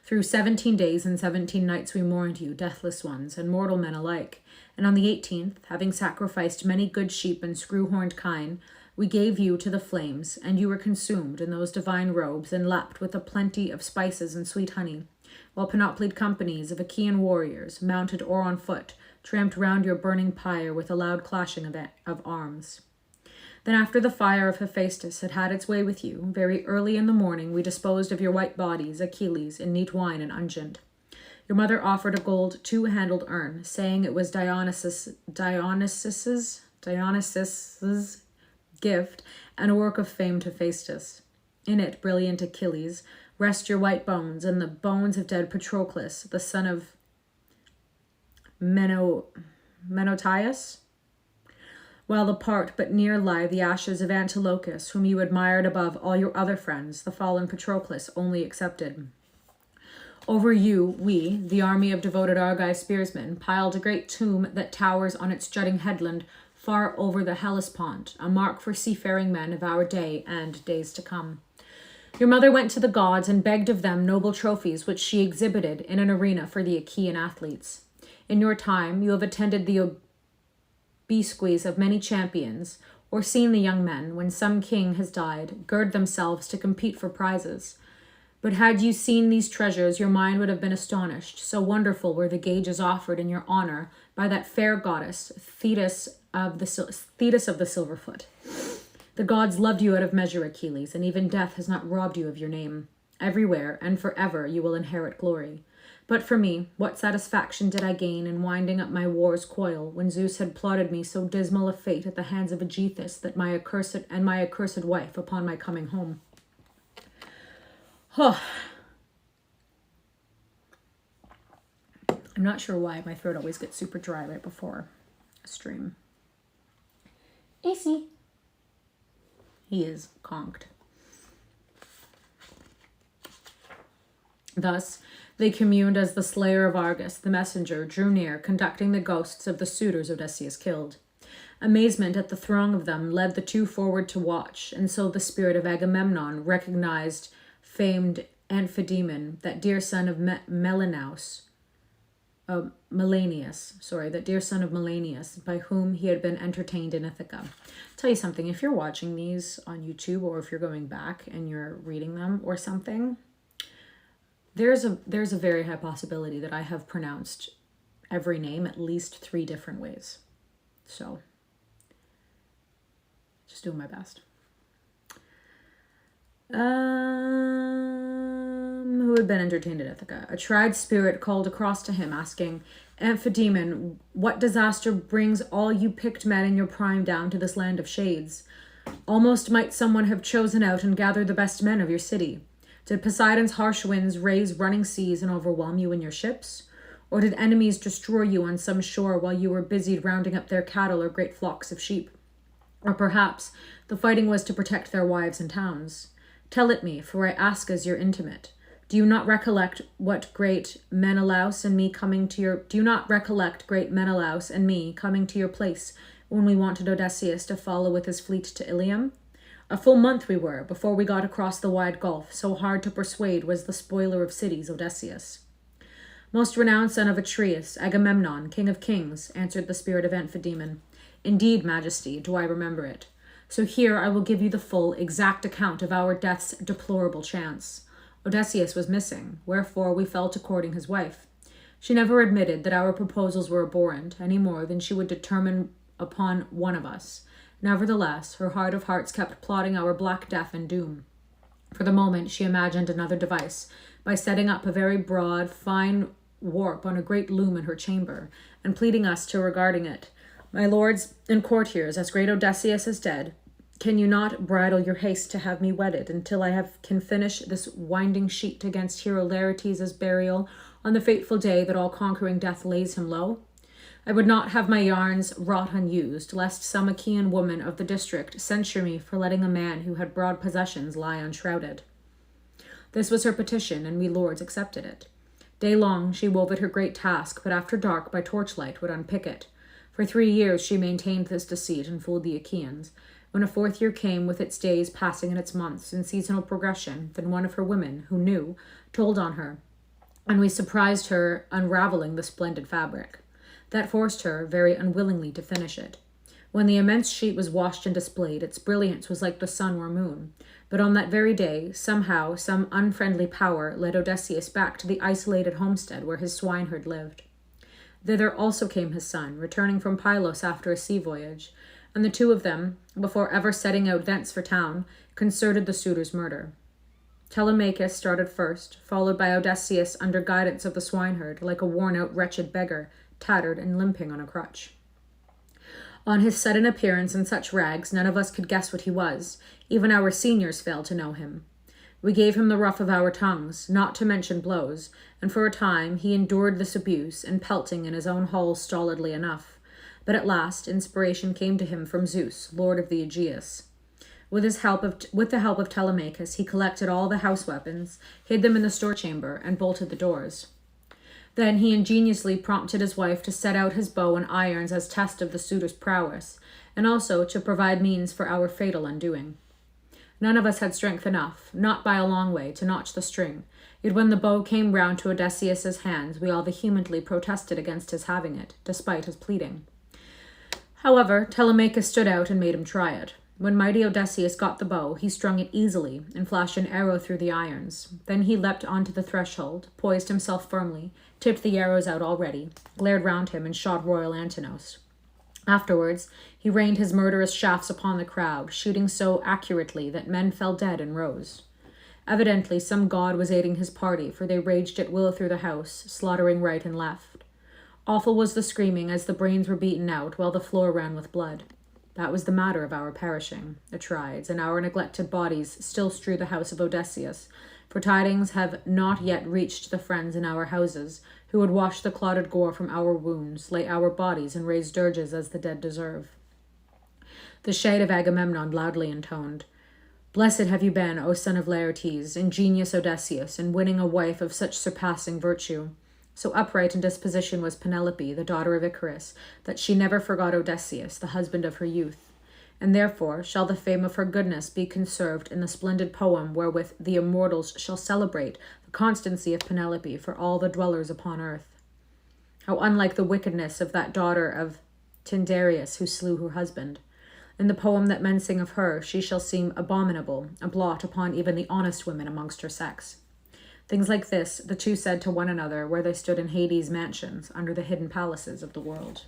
Through 17 days and 17 nights we mourned you, deathless ones, and mortal men alike, and on the 18th, having sacrificed many good sheep and screw-horned kine, We gave you to the flames, and you were consumed in those divine robes and lapped with a plenty of spices and sweet honey, while panoplied companies of Achaean warriors, mounted or on foot, tramped round your burning pyre with a loud clashing of arms. Then after the fire of Hephaestus had had its way with you, very early in the morning we disposed of your white bodies, Achilles, in neat wine and unguent. Your mother offered a gold two-handled urn, saying it was Dionysus's gift and a work of fame to Hephaestus. In it, brilliant Achilles, rest your white bones and the bones of dead Patroclus, the son of Menoetius, while apart but near lie the ashes of Antilochus, whom you admired above all your other friends, the fallen Patroclus only excepted. Over you, we, the army of devoted Argive spearsmen, piled a great tomb that towers on its jutting headland far over the Hellespont, a mark for seafaring men of our day and days to come. Your mother went to the gods and begged of them noble trophies which she exhibited in an arena for the Achaean athletes. In your time, you have attended the obsequies of many champions, or seen the young men, when some king has died, gird themselves to compete for prizes. But had you seen these treasures, your mind would have been astonished. So wonderful were the gages offered in your honor by that fair goddess, Thetis of the Silverfoot. The gods loved you out of measure, Achilles, and even death has not robbed you of your name. Everywhere and forever you will inherit glory. But for me, what satisfaction did I gain in winding up my war's coil, when Zeus had plotted me so dismal a fate at the hands of Aegisthus that my accursed wife upon my coming home? I'm not sure why my throat always gets super dry right before a stream. AC. He is conked. Thus, they communed as the slayer of Argus, the messenger, drew near, conducting the ghosts of the suitors Odysseus killed. Amazement at the throng of them led the two forward to watch, and so the spirit of Agamemnon recognized famed Amphidemon, that dear son of Melanius, by whom he had been entertained in Ithaca. I'll tell you something, if you're watching these on YouTube or if you're going back and you're reading them or something, there's a very high possibility that I have pronounced every name at least 3 different ways. So, just doing my best. Who had been entertained at Ithaca. A tried spirit called across to him, asking, Amphidemon, what disaster brings all you picked men in your prime down to this land of shades? Almost might someone have chosen out and gathered the best men of your city. Did Poseidon's harsh winds raise running seas and overwhelm you in your ships? Or did enemies destroy you on some shore while you were busied rounding up their cattle or great flocks of sheep? Or perhaps the fighting was to protect their wives and towns? Tell it me, for I ask as your intimate. Do you not recollect great Menelaus and me coming to your place when we wanted Odysseus to follow with his fleet to Ilium? A full month we were before we got across the wide gulf, so hard to persuade was the spoiler of cities, Odysseus. Most renowned son of Atreus, Agamemnon, king of kings, answered the spirit of Amphidemon. Indeed, Majesty, do I remember it. So here I will give you the full, exact account of our death's deplorable chance. Odysseus was missing, wherefore we fell to courting his wife. She never admitted that our proposals were abhorrent, any more than she would determine upon one of us. Nevertheless, her heart of hearts kept plotting our black death and doom. For the moment, she imagined another device, by setting up a very broad, fine warp on a great loom in her chamber, and pleading us to regarding it. My lords and courtiers, as great Odysseus is dead, can you not bridle your haste to have me wedded until I can finish this winding sheet against hero Laertes' burial on the fateful day that all-conquering death lays him low? I would not have my yarns rot unused, lest some Achaean woman of the district censure me for letting a man who had broad possessions lie unshrouded. This was her petition, and we lords accepted it. Day long she wove at her great task, but after dark by torchlight would unpick it. For 3 years she maintained this deceit and fooled the Achaeans. When a 4th year came with its days passing in its months in seasonal progression, then one of her women, who knew, told on her, and we surprised her unraveling the splendid fabric. That forced her, very unwillingly, to finish it. When the immense sheet was washed and displayed, its brilliance was like the sun or moon. But on that very day, somehow, some unfriendly power led Odysseus back to the isolated homestead where his swineherd lived. Thither also came his son, returning from Pylos after a sea voyage, and the two of them, before ever setting out thence for town, concerted the suitor's murder. Telemachus started first, followed by Odysseus under guidance of the swineherd, like a worn-out wretched beggar, tattered and limping on a crutch. On his sudden appearance in such rags, none of us could guess what he was. Even our seniors failed to know him. We gave him the rough of our tongues, not to mention blows, and for a time he endured this abuse, and pelting in his own hall stolidly enough. But at last inspiration came to him from Zeus, lord of the Aegeus. With the help of Telemachus, he collected all the house weapons, hid them in the store chamber, and bolted the doors. Then he ingeniously prompted his wife to set out his bow and irons as test of the suitor's prowess, and also to provide means for our fatal undoing. None of us had strength enough, not by a long way, to notch the string, yet when the bow came round to Odysseus's hands, we all vehemently protested against his having it, despite his pleading. However, Telemachus stood out and made him try it. When mighty Odysseus got the bow, he strung it easily and flashed an arrow through the irons. Then he leapt onto the threshold, poised himself firmly, tipped the arrows out already, glared round him, and shot royal Antinous. Afterwards, he rained his murderous shafts upon the crowd, shooting so accurately that men fell dead and rose. Evidently some god was aiding his party, for they raged at will through the house, slaughtering right and left. Awful was the screaming as the brains were beaten out, while the floor ran with blood. That was the matter of our perishing, Atrides, and our neglected bodies still strew the house of Odysseus, for tidings have not yet reached the friends in our houses, who would wash the clotted gore from our wounds, lay our bodies, and raise dirges as the dead deserve. The shade of Agamemnon loudly intoned, "Blessed have you been, O son of Laertes, ingenious Odysseus, in winning a wife of such surpassing virtue. So upright in disposition was Penelope, the daughter of Icarus, that she never forgot Odysseus, the husband of her youth. And therefore shall the fame of her goodness be conserved in the splendid poem wherewith the immortals shall celebrate the constancy of Penelope for all the dwellers upon earth. How unlike the wickedness of that daughter of Tyndareus who slew her husband. In the poem that men sing of her, she shall seem abominable, a blot upon even the honest women amongst her sex." Things like this the two said to one another where they stood in Hades' mansions under the hidden palaces of the world.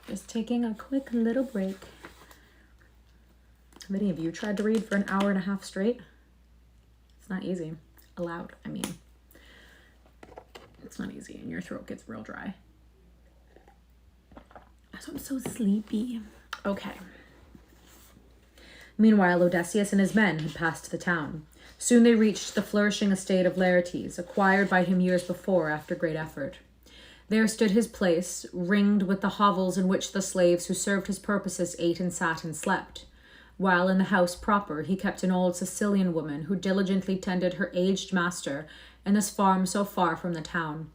Just taking a quick little break. Have any of you tried to read for an hour and a half straight? It's not easy. Aloud, I mean. It's not easy and your throat gets real dry. I'm so sleepy. Okay. Meanwhile, Odysseus and his men had passed the town. Soon they reached the flourishing estate of Laertes, acquired by him years before after great effort. There stood his place, ringed with the hovels in which the slaves who served his purposes ate and sat and slept, while in the house proper he kept an old Sicilian woman who diligently tended her aged master in this farm so far from the town.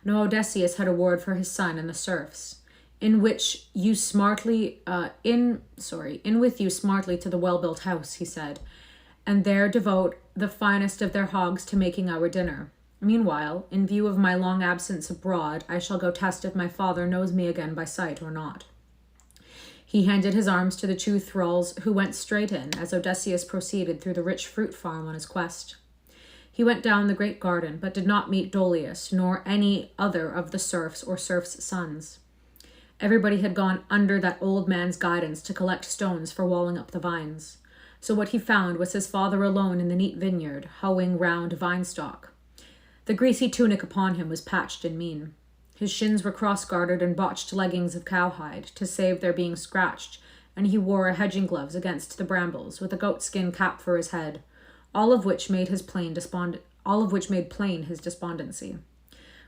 Now Odysseus had a word for his son and the serfs. In with you smartly to the well-built house, he said, and there devote the finest of their hogs to making our dinner. Meanwhile, in view of my long absence abroad, I shall go test if my father knows me again by sight or not. He handed his arms to the two thralls, who went straight in, as Odysseus proceeded through the rich fruit farm on his quest. He went down the great garden, but did not meet Dolius, nor any other of the serfs or serfs' sons. Everybody had gone under that old man's guidance to collect stones for walling up the vines. So what he found was his father alone in the neat vineyard, hoeing round vine stalk. The greasy tunic upon him was patched and mean. His shins were cross-gartered and botched leggings of cowhide, to save their being scratched, and he wore a hedging gloves against the brambles, with a goatskin cap for his head, all of which made plain his despondency.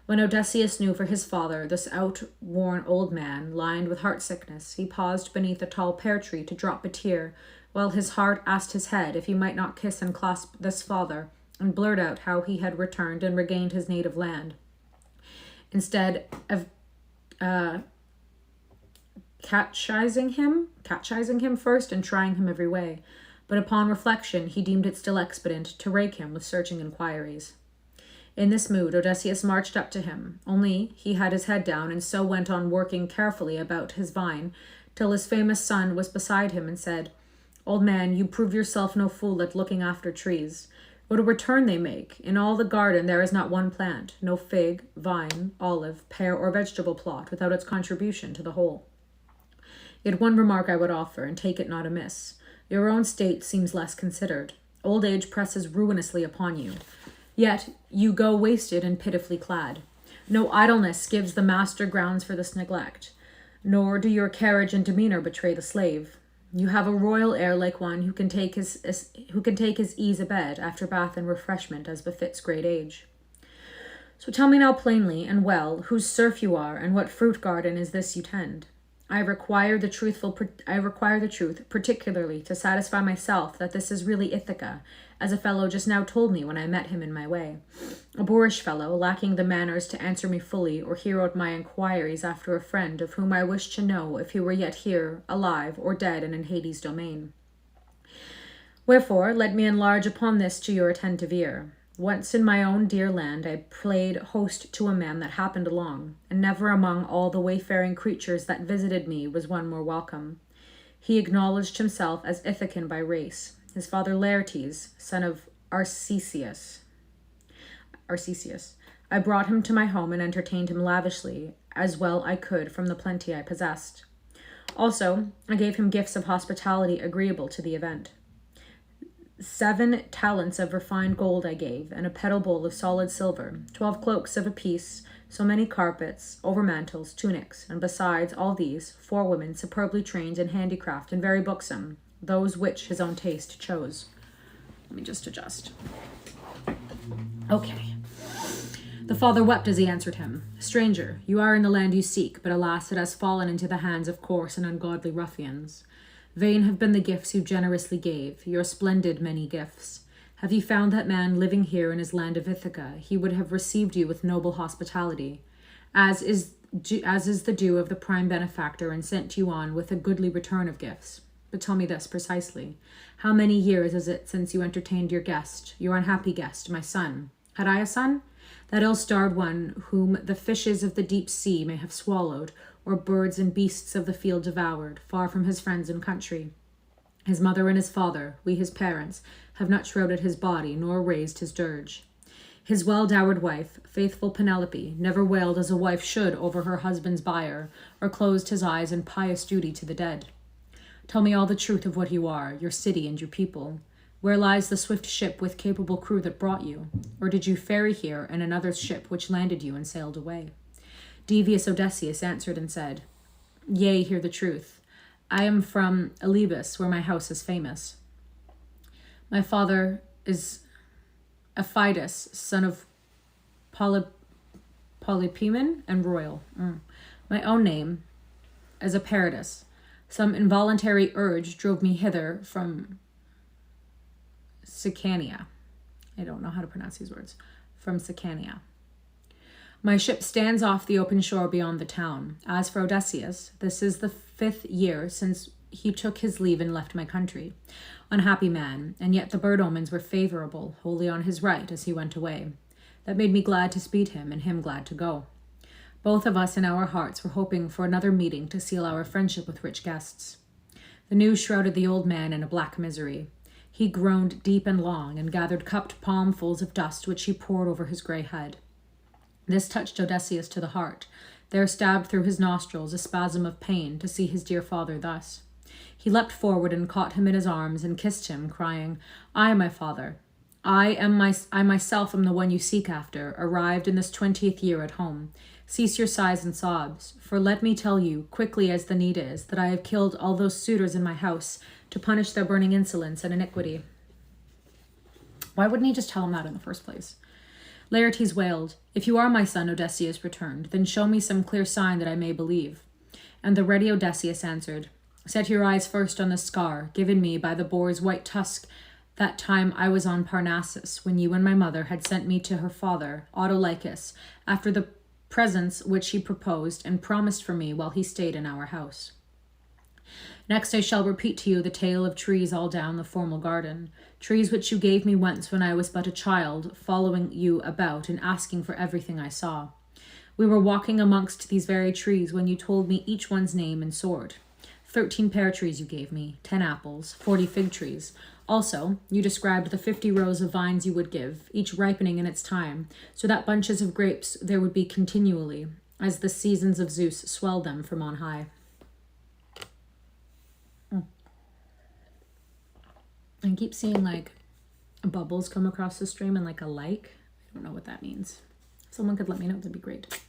When Odysseus knew for his father this outworn old man, lined with heart-sickness, he paused beneath a tall pear-tree to drop a tear, while his heart asked his head if he might not kiss and clasp this father, and blurt out how he had returned and regained his native land. Instead of catchizing him first and trying him every way, but upon reflection he deemed it still expedient to rake him with searching inquiries. In this mood, Odysseus marched up to him, only he had his head down and so went on working carefully about his vine, till his famous son was beside him and said, "Old man, you prove yourself no fool at looking after trees. What a return they make! In all the garden there is not one plant, no fig, vine, olive, pear, or vegetable plot without its contribution to the whole. Yet one remark I would offer, and take it not amiss. Your own state seems less considered. Old age presses ruinously upon you. Yet you go wasted and pitifully clad. No idleness gives the master grounds for this neglect, nor do your carriage and demeanor betray the slave. You have a royal air like one who can take his ease abed after bath and refreshment as befits great age. So tell me now plainly and well whose serf you are, and what fruit garden is this you tend. I require the truth, particularly to satisfy myself that this is really Ithaca, as a fellow just now told me when I met him in my way. A boorish fellow, lacking the manners to answer me fully or hear out my inquiries after a friend of whom I wished to know if he were yet here, alive, or dead and in Hades' domain. Wherefore, let me enlarge upon this to your attentive ear. Once in my own dear land I played host to a man that happened along, and never among all the wayfaring creatures that visited me was one more welcome. He acknowledged himself as Ithacan by race, his father Laertes, son of Arcesius. I brought him to my home and entertained him lavishly, as well I could from the plenty I possessed. Also, I gave him gifts of hospitality agreeable to the event. 7 talents of refined gold I gave, and a petal bowl of solid silver, 12 cloaks of a piece, so many carpets, overmantles, tunics, and besides all these, 4 women superbly trained in handicraft and very buxom, those which his own taste chose. Let me just adjust. Okay. The father wept as he answered him. Stranger, you are in the land you seek, but alas, it has fallen into the hands of coarse and ungodly ruffians. Vain have been the gifts you generously gave, your splendid many gifts. Have you found that man living here in his land of Ithaca, he would have received you with noble hospitality, as is the due of the prime benefactor, and sent you on with a goodly return of gifts. But tell me this precisely. How many years is it since you entertained your guest, your unhappy guest, my son? Had I a son? That ill-starred one whom the fishes of the deep sea may have swallowed, or birds and beasts of the field devoured, far from his friends and country. His mother and his father, we his parents, have not shrouded his body, nor raised his dirge. His well-dowered wife, faithful Penelope, never wailed as a wife should over her husband's bier, or closed his eyes in pious duty to the dead. Tell me all the truth of what you are, your city and your people. Where lies the swift ship with capable crew that brought you? Or did you ferry here in another ship which landed you and sailed away? Devious Odysseus answered and said, Yea, hear the truth. I am from Elebus, where my house is famous. My father is Aphidas, son of Polypemon and royal. My own name is Aperitus. Some involuntary urge drove me hither from Sicania. I don't know how to pronounce these words. From Sicania. My ship stands off the open shore beyond the town. As for Odysseus, this is the 5th year since he took his leave and left my country. Unhappy man, and yet the bird omens were favorable, wholly on his right as he went away. That made me glad to speed him, and him glad to go. Both of us in our hearts were hoping for another meeting to seal our friendship with rich guests. The news shrouded the old man in a black misery. He groaned deep and long, and gathered cupped palmfuls of dust which he poured over his grey head. This touched Odysseus to the heart. There stabbed through his nostrils a spasm of pain to see his dear father thus. He leapt forward and caught him in his arms and kissed him, crying, I, my father, I myself am the one you seek after, arrived in this 20th year at home. Cease your sighs and sobs, for let me tell you, quickly as the need is, that I have killed all those suitors in my house to punish their burning insolence and iniquity. Why wouldn't he just tell him that in the first place? Laertes wailed, If you are my son, Odysseus returned, then show me some clear sign that I may believe. And the ready Odysseus answered, Set your eyes first on the scar, given me by the boar's white tusk that time I was on Parnassus, when you and my mother had sent me to her father, Autolycus, after the presents which he proposed and promised for me while he stayed in our house. Next I shall repeat to you the tale of trees all down the formal garden, trees which you gave me once when I was but a child, following you about and asking for everything I saw. We were walking amongst these very trees when you told me each one's name and sort. 13 pear trees you gave me, 10 apples, 40 fig trees. Also, you described the 50 rows of vines you would give, each ripening in its time, so that bunches of grapes there would be continually, as the seasons of Zeus swelled them from on high. I keep seeing like bubbles come across the stream and like a like. I don't know what that means. If someone could let me know, that'd be great.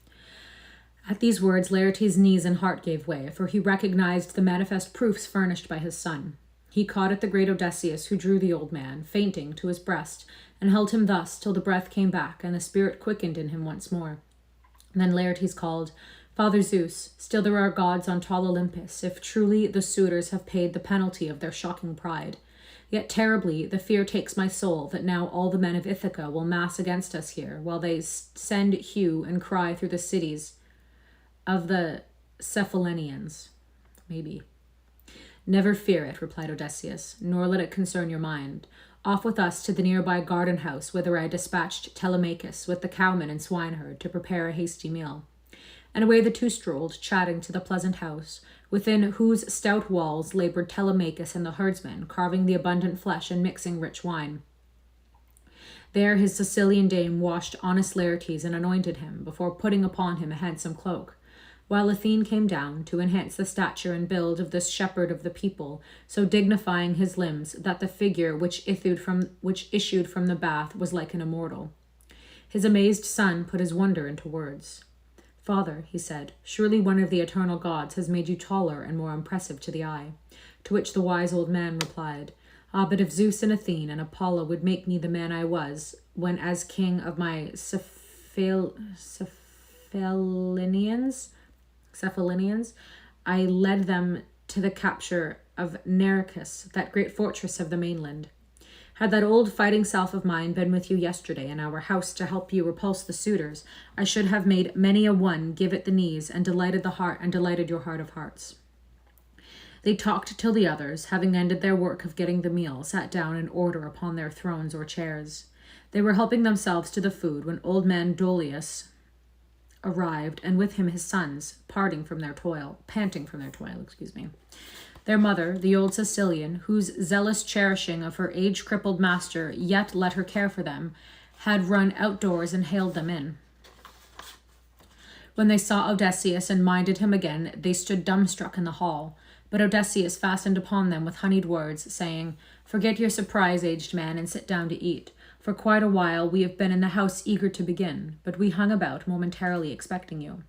At these words, Laertes' knees and heart gave way, for he recognized the manifest proofs furnished by his son. He caught at the great Odysseus, who drew the old man, fainting, to his breast, and held him thus till the breath came back and the spirit quickened in him once more. Then Laertes called, Father Zeus, still there are gods on tall Olympus, if truly the suitors have paid the penalty of their shocking pride. Yet terribly the fear takes my soul that now all the men of Ithaca will mass against us here, while they send hue and cry through the cities of the Cephallenians. Maybe. Never fear it, replied Odysseus, nor let it concern your mind. Off with us to the nearby garden house, whither I dispatched Telemachus with the cowmen and swineherd to prepare a hasty meal. And away the two strolled, chatting to the pleasant house, within whose stout walls labored Telemachus and the herdsmen, carving the abundant flesh and mixing rich wine. There his Sicilian dame washed honest Laertes and anointed him, before putting upon him a handsome cloak, while Athene came down to enhance the stature and build of this shepherd of the people, so dignifying his limbs that the figure which issued from the bath was like an immortal. His amazed son put his wonder into words. Father, he said, surely one of the eternal gods has made you taller and more impressive to the eye. To which the wise old man replied, Ah, but if Zeus and Athene and Apollo would make me the man I was, when as king of my Cephallenians, I led them to the capture of Nericus, that great fortress of the mainland. Had that old fighting self of mine been with you yesterday in our house to help you repulse the suitors, I should have made many a one give it the knees and delighted your heart of hearts. They talked till the others, having ended their work of getting the meal, sat down in order upon their thrones or chairs. They were helping themselves to the food when old man Dolius arrived, and with him his sons, panting from their toil. Their mother, the old Sicilian, whose zealous cherishing of her age-crippled master yet let her care for them, had run outdoors and hailed them in. When they saw Odysseus and minded him again, they stood dumbstruck in the hall. But Odysseus fastened upon them with honeyed words, saying, Forget your surprise, aged man, and sit down to eat. For quite a while we have been in the house eager to begin, but we hung about momentarily expecting you.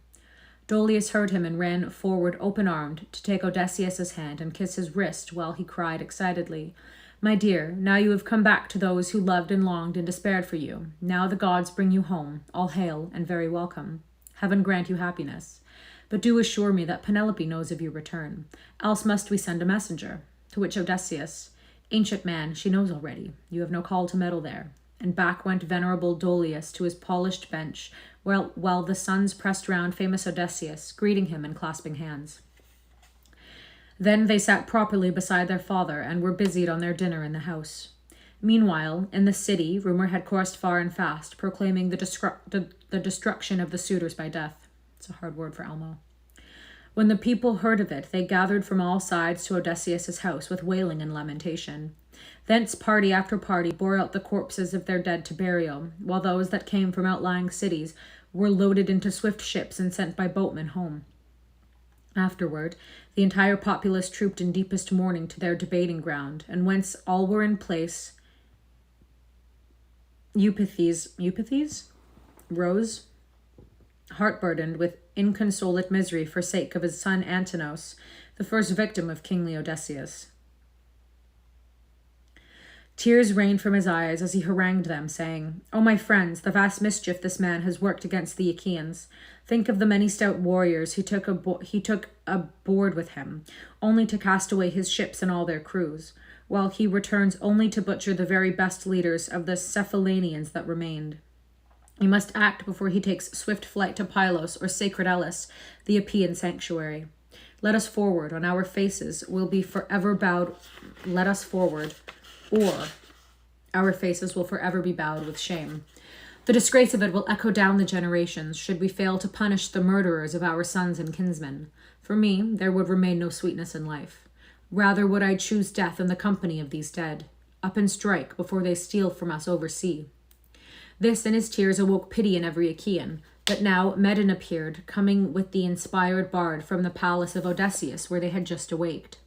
Dolius heard him and ran forward open-armed to take Odysseus's hand and kiss his wrist while he cried excitedly, My dear, now you have come back to those who loved and longed and despaired for you. Now the gods bring you home, all hail and very welcome. Heaven grant you happiness. But do assure me that Penelope knows of your return, else must we send a messenger. To which Odysseus, Ancient man, she knows already. You have no call to meddle there. And back went venerable Dolius to his polished bench, while the sons pressed round famous Odysseus, greeting him and clasping hands. Then they sat properly beside their father and were busied on their dinner in the house. Meanwhile, in the city, rumor had coursed far and fast, proclaiming the destruction of the suitors by death. It's a hard word for Elmo. When the people heard of it, they gathered from all sides to Odysseus' house with wailing and lamentation. Thence party after party bore out the corpses of their dead to burial, while those that came from outlying cities were loaded into swift ships and sent by boatmen home. Afterward, the entire populace trooped in deepest mourning to their debating ground, and whence all were in place, Eupithes rose, heart-burdened with inconsolate misery for sake of his son Antinous, the first victim of kingly Odysseus. Tears rained from his eyes as he harangued them, saying, O my friends, the vast mischief this man has worked against the Achaeans. Think of the many stout warriors he took aboard with him, only to cast away his ships and all their crews, while he returns only to butcher the very best leaders of the Cephallenians that remained. He must act before he takes swift flight to Pylos or sacred Elis, the Epean sanctuary. Let us forward, on our faces will be forever bowed. Let us forward, or our faces will forever be bowed with shame. The disgrace of it will echo down the generations, should we fail to punish the murderers of our sons and kinsmen. For me, there would remain no sweetness in life. Rather would I choose death in the company of these dead. Up and strike before they steal from us over sea. This and his tears awoke pity in every Achaean. But now Medon appeared, coming with the inspired bard from the palace of Odysseus, where they had just awaked.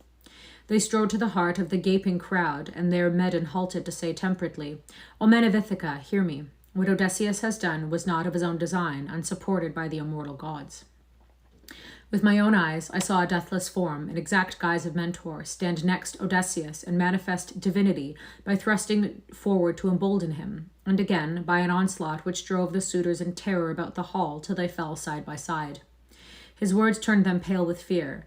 They strode to the heart of the gaping crowd, and there Medon halted to say temperately, O men of Ithaca, hear me. What Odysseus has done was not of his own design, unsupported by the immortal gods. With my own eyes, I saw a deathless form, in exact guise of Mentor, stand next Odysseus and manifest divinity by thrusting forward to embolden him, and again by an onslaught which drove the suitors in terror about the hall till they fell side by side. His words turned them pale with fear.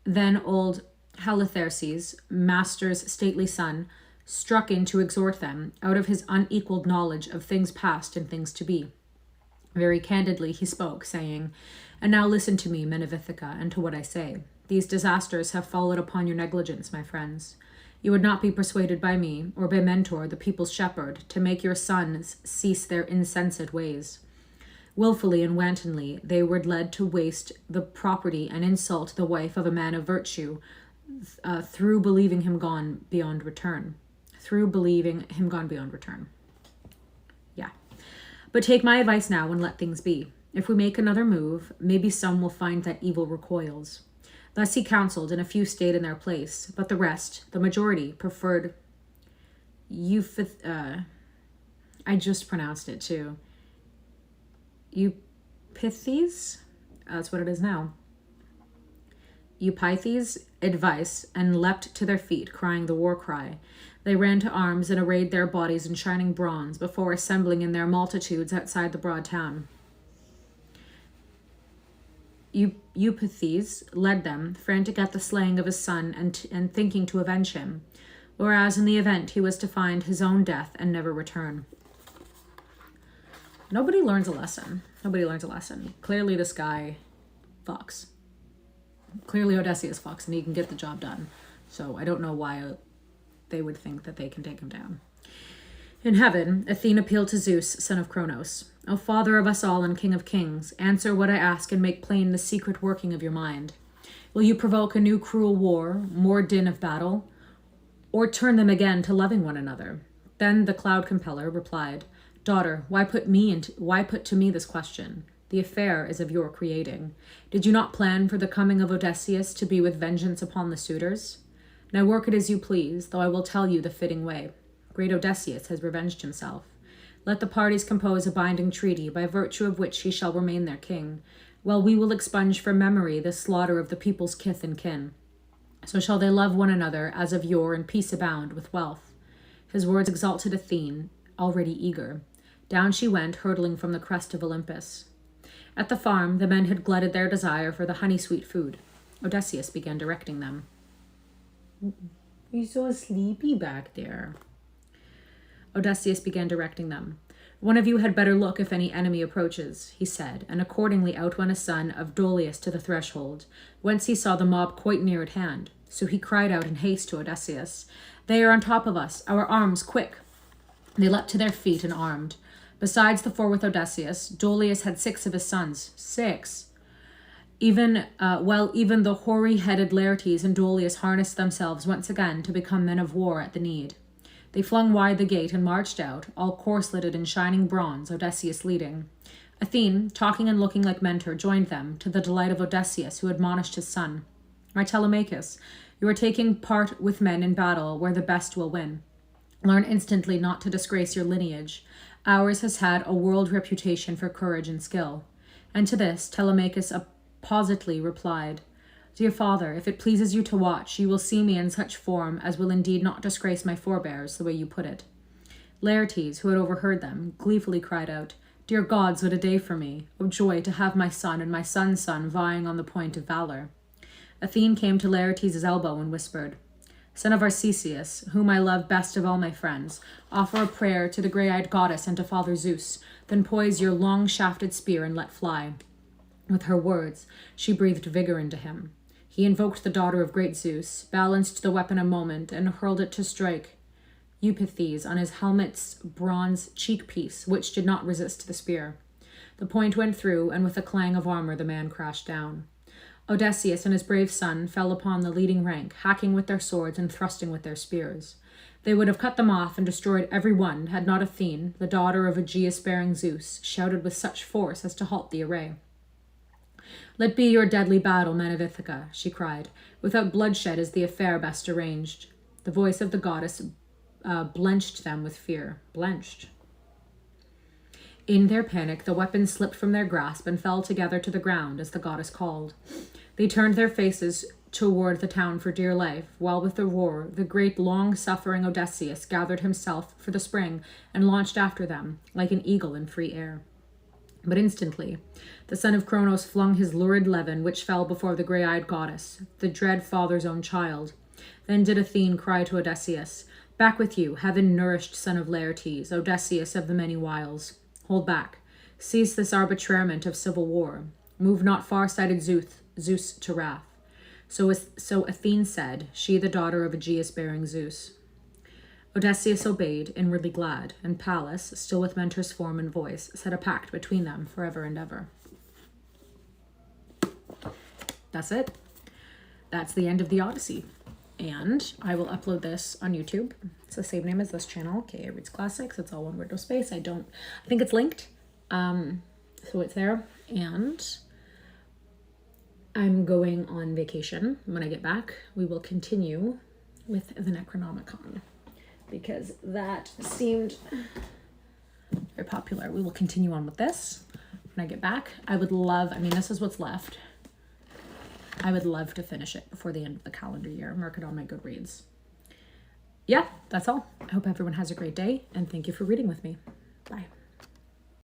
Then old Halitherses, master's stately son, struck in to exhort them, out of his unequaled knowledge of things past and things to be. Very candidly he spoke, saying, And now listen to me, men of Ithaca, and to what I say. These disasters have fallen upon your negligence, my friends. You would not be persuaded by me, or by Mentor, the people's shepherd, to make your sons cease their insensate ways. Willfully and wantonly they were led to waste the property and insult the wife of a man of virtue, through believing him gone beyond return. Yeah. But take my advice now and let things be. If we make another move, maybe some will find that evil recoils. Thus he counseled, and a few stayed in their place, but the rest, the majority, preferred I just pronounced it too. Eupithes? That's what it is now. Eupithes' advice, and leapt to their feet, crying the war cry. They ran to arms and arrayed their bodies in shining bronze before assembling in their multitudes outside the broad town. Eupithes led them, frantic at the slaying of his son and thinking to avenge him, whereas in the event he was to find his own death and never return. Nobody learns a lesson. Clearly this guy fucks. Clearly Odysseus fucks and he can get the job done. So I don't know why they would think that they can take him down. In heaven, Athene appealed to Zeus, son of Cronos. O father of us all and king of kings, answer what I ask and make plain the secret working of your mind. Will you provoke a new cruel war, more din of battle, or turn them again to loving one another? Then the cloud compeller replied, Daughter, why put to me this question? The affair is of your creating. Did you not plan for the coming of Odysseus to be with vengeance upon the suitors? Now work it as you please, though I will tell you the fitting way. Great Odysseus has revenged himself. Let the parties compose a binding treaty, by virtue of which he shall remain their king, while we will expunge from memory the slaughter of the people's kith and kin. So shall they love one another as of yore, and peace abound with wealth. His words exalted Athene, already eager. Down she went, hurtling from the crest of Olympus. At the farm, the men had glutted their desire for the honey-sweet food. Odysseus began directing them. You're so sleepy back there. Odysseus began directing them. One of you had better look if any enemy approaches, he said, and accordingly out went a son of Dolius to the threshold, whence he saw the mob quite near at hand. So he cried out in haste to Odysseus, They are on top of us, our arms, quick! They leapt to their feet and armed. Besides the four with Odysseus, Dolius had 6 of his sons. 6! Even the hoary-headed Laertes and Dolius harnessed themselves once again to become men of war at the need. They flung wide the gate and marched out, all corseted in shining bronze, Odysseus leading. Athene, talking and looking like Mentor, joined them, to the delight of Odysseus, who admonished his son. My Telemachus, you are taking part with men in battle where the best will win. Learn instantly not to disgrace your lineage. Ours has had a world reputation for courage and skill. And to this Telemachus appositely replied, Dear father, if it pleases you to watch, you will see me in such form as will indeed not disgrace my forebears, the way you put it. Laertes, who had overheard them, gleefully cried out, Dear gods, what a day for me! O joy to have my son and my son's son vying on the point of valor! Athene came to Laertes' elbow and whispered, Son of Arcesius, whom I love best of all my friends, offer a prayer to the grey-eyed goddess and to Father Zeus, then poise your long-shafted spear and let fly. With her words, she breathed vigor into him. He invoked the daughter of great Zeus, balanced the weapon a moment, and hurled it to strike Eupithes on his helmet's bronze cheekpiece, which did not resist the spear. The point went through, and with a clang of armor the man crashed down. Odysseus and his brave son fell upon the leading rank, hacking with their swords and thrusting with their spears. They would have cut them off and destroyed every one had not Athene, the daughter of Aegeus-bearing Zeus, shouted with such force as to halt the array. "Let be your deadly battle, men of Ithaca," she cried. "Without bloodshed is the affair best arranged." The voice of the goddess blenched them with fear. Blenched. In their panic, the weapons slipped from their grasp and fell together to the ground as the goddess called. They turned their faces toward the town for dear life, while with a roar, the great long-suffering Odysseus gathered himself for the spring and launched after them, like an eagle in free air. But instantly, the son of Cronos flung his lurid levin, which fell before the grey-eyed goddess, the dread father's own child. Then did Athene cry to Odysseus, "Back with you, heaven-nourished son of Laertes, Odysseus of the many wiles. Hold back. Cease this arbitrament of civil war. Move not far-sighted Zeus to wrath." So Athene said, she the daughter of Aegeus-bearing Zeus. Odysseus obeyed, inwardly glad, and Pallas, still with Mentor's form and voice, set a pact between them forever and ever. That's it. That's the end of the Odyssey. And I will upload this on YouTube. It's the same name as this channel, K.A. Reads Classics. It's all one word, no space. I think it's linked. So it's there. And I'm going on vacation. When I get back, we will continue with the Necronomicon, because that seemed very popular. We will continue on with this when I get back. This is what's left. I would love to finish it before the end of the calendar year. Mark it on my Goodreads. Yeah, that's all. I hope everyone has a great day, and thank you for reading with me. Bye.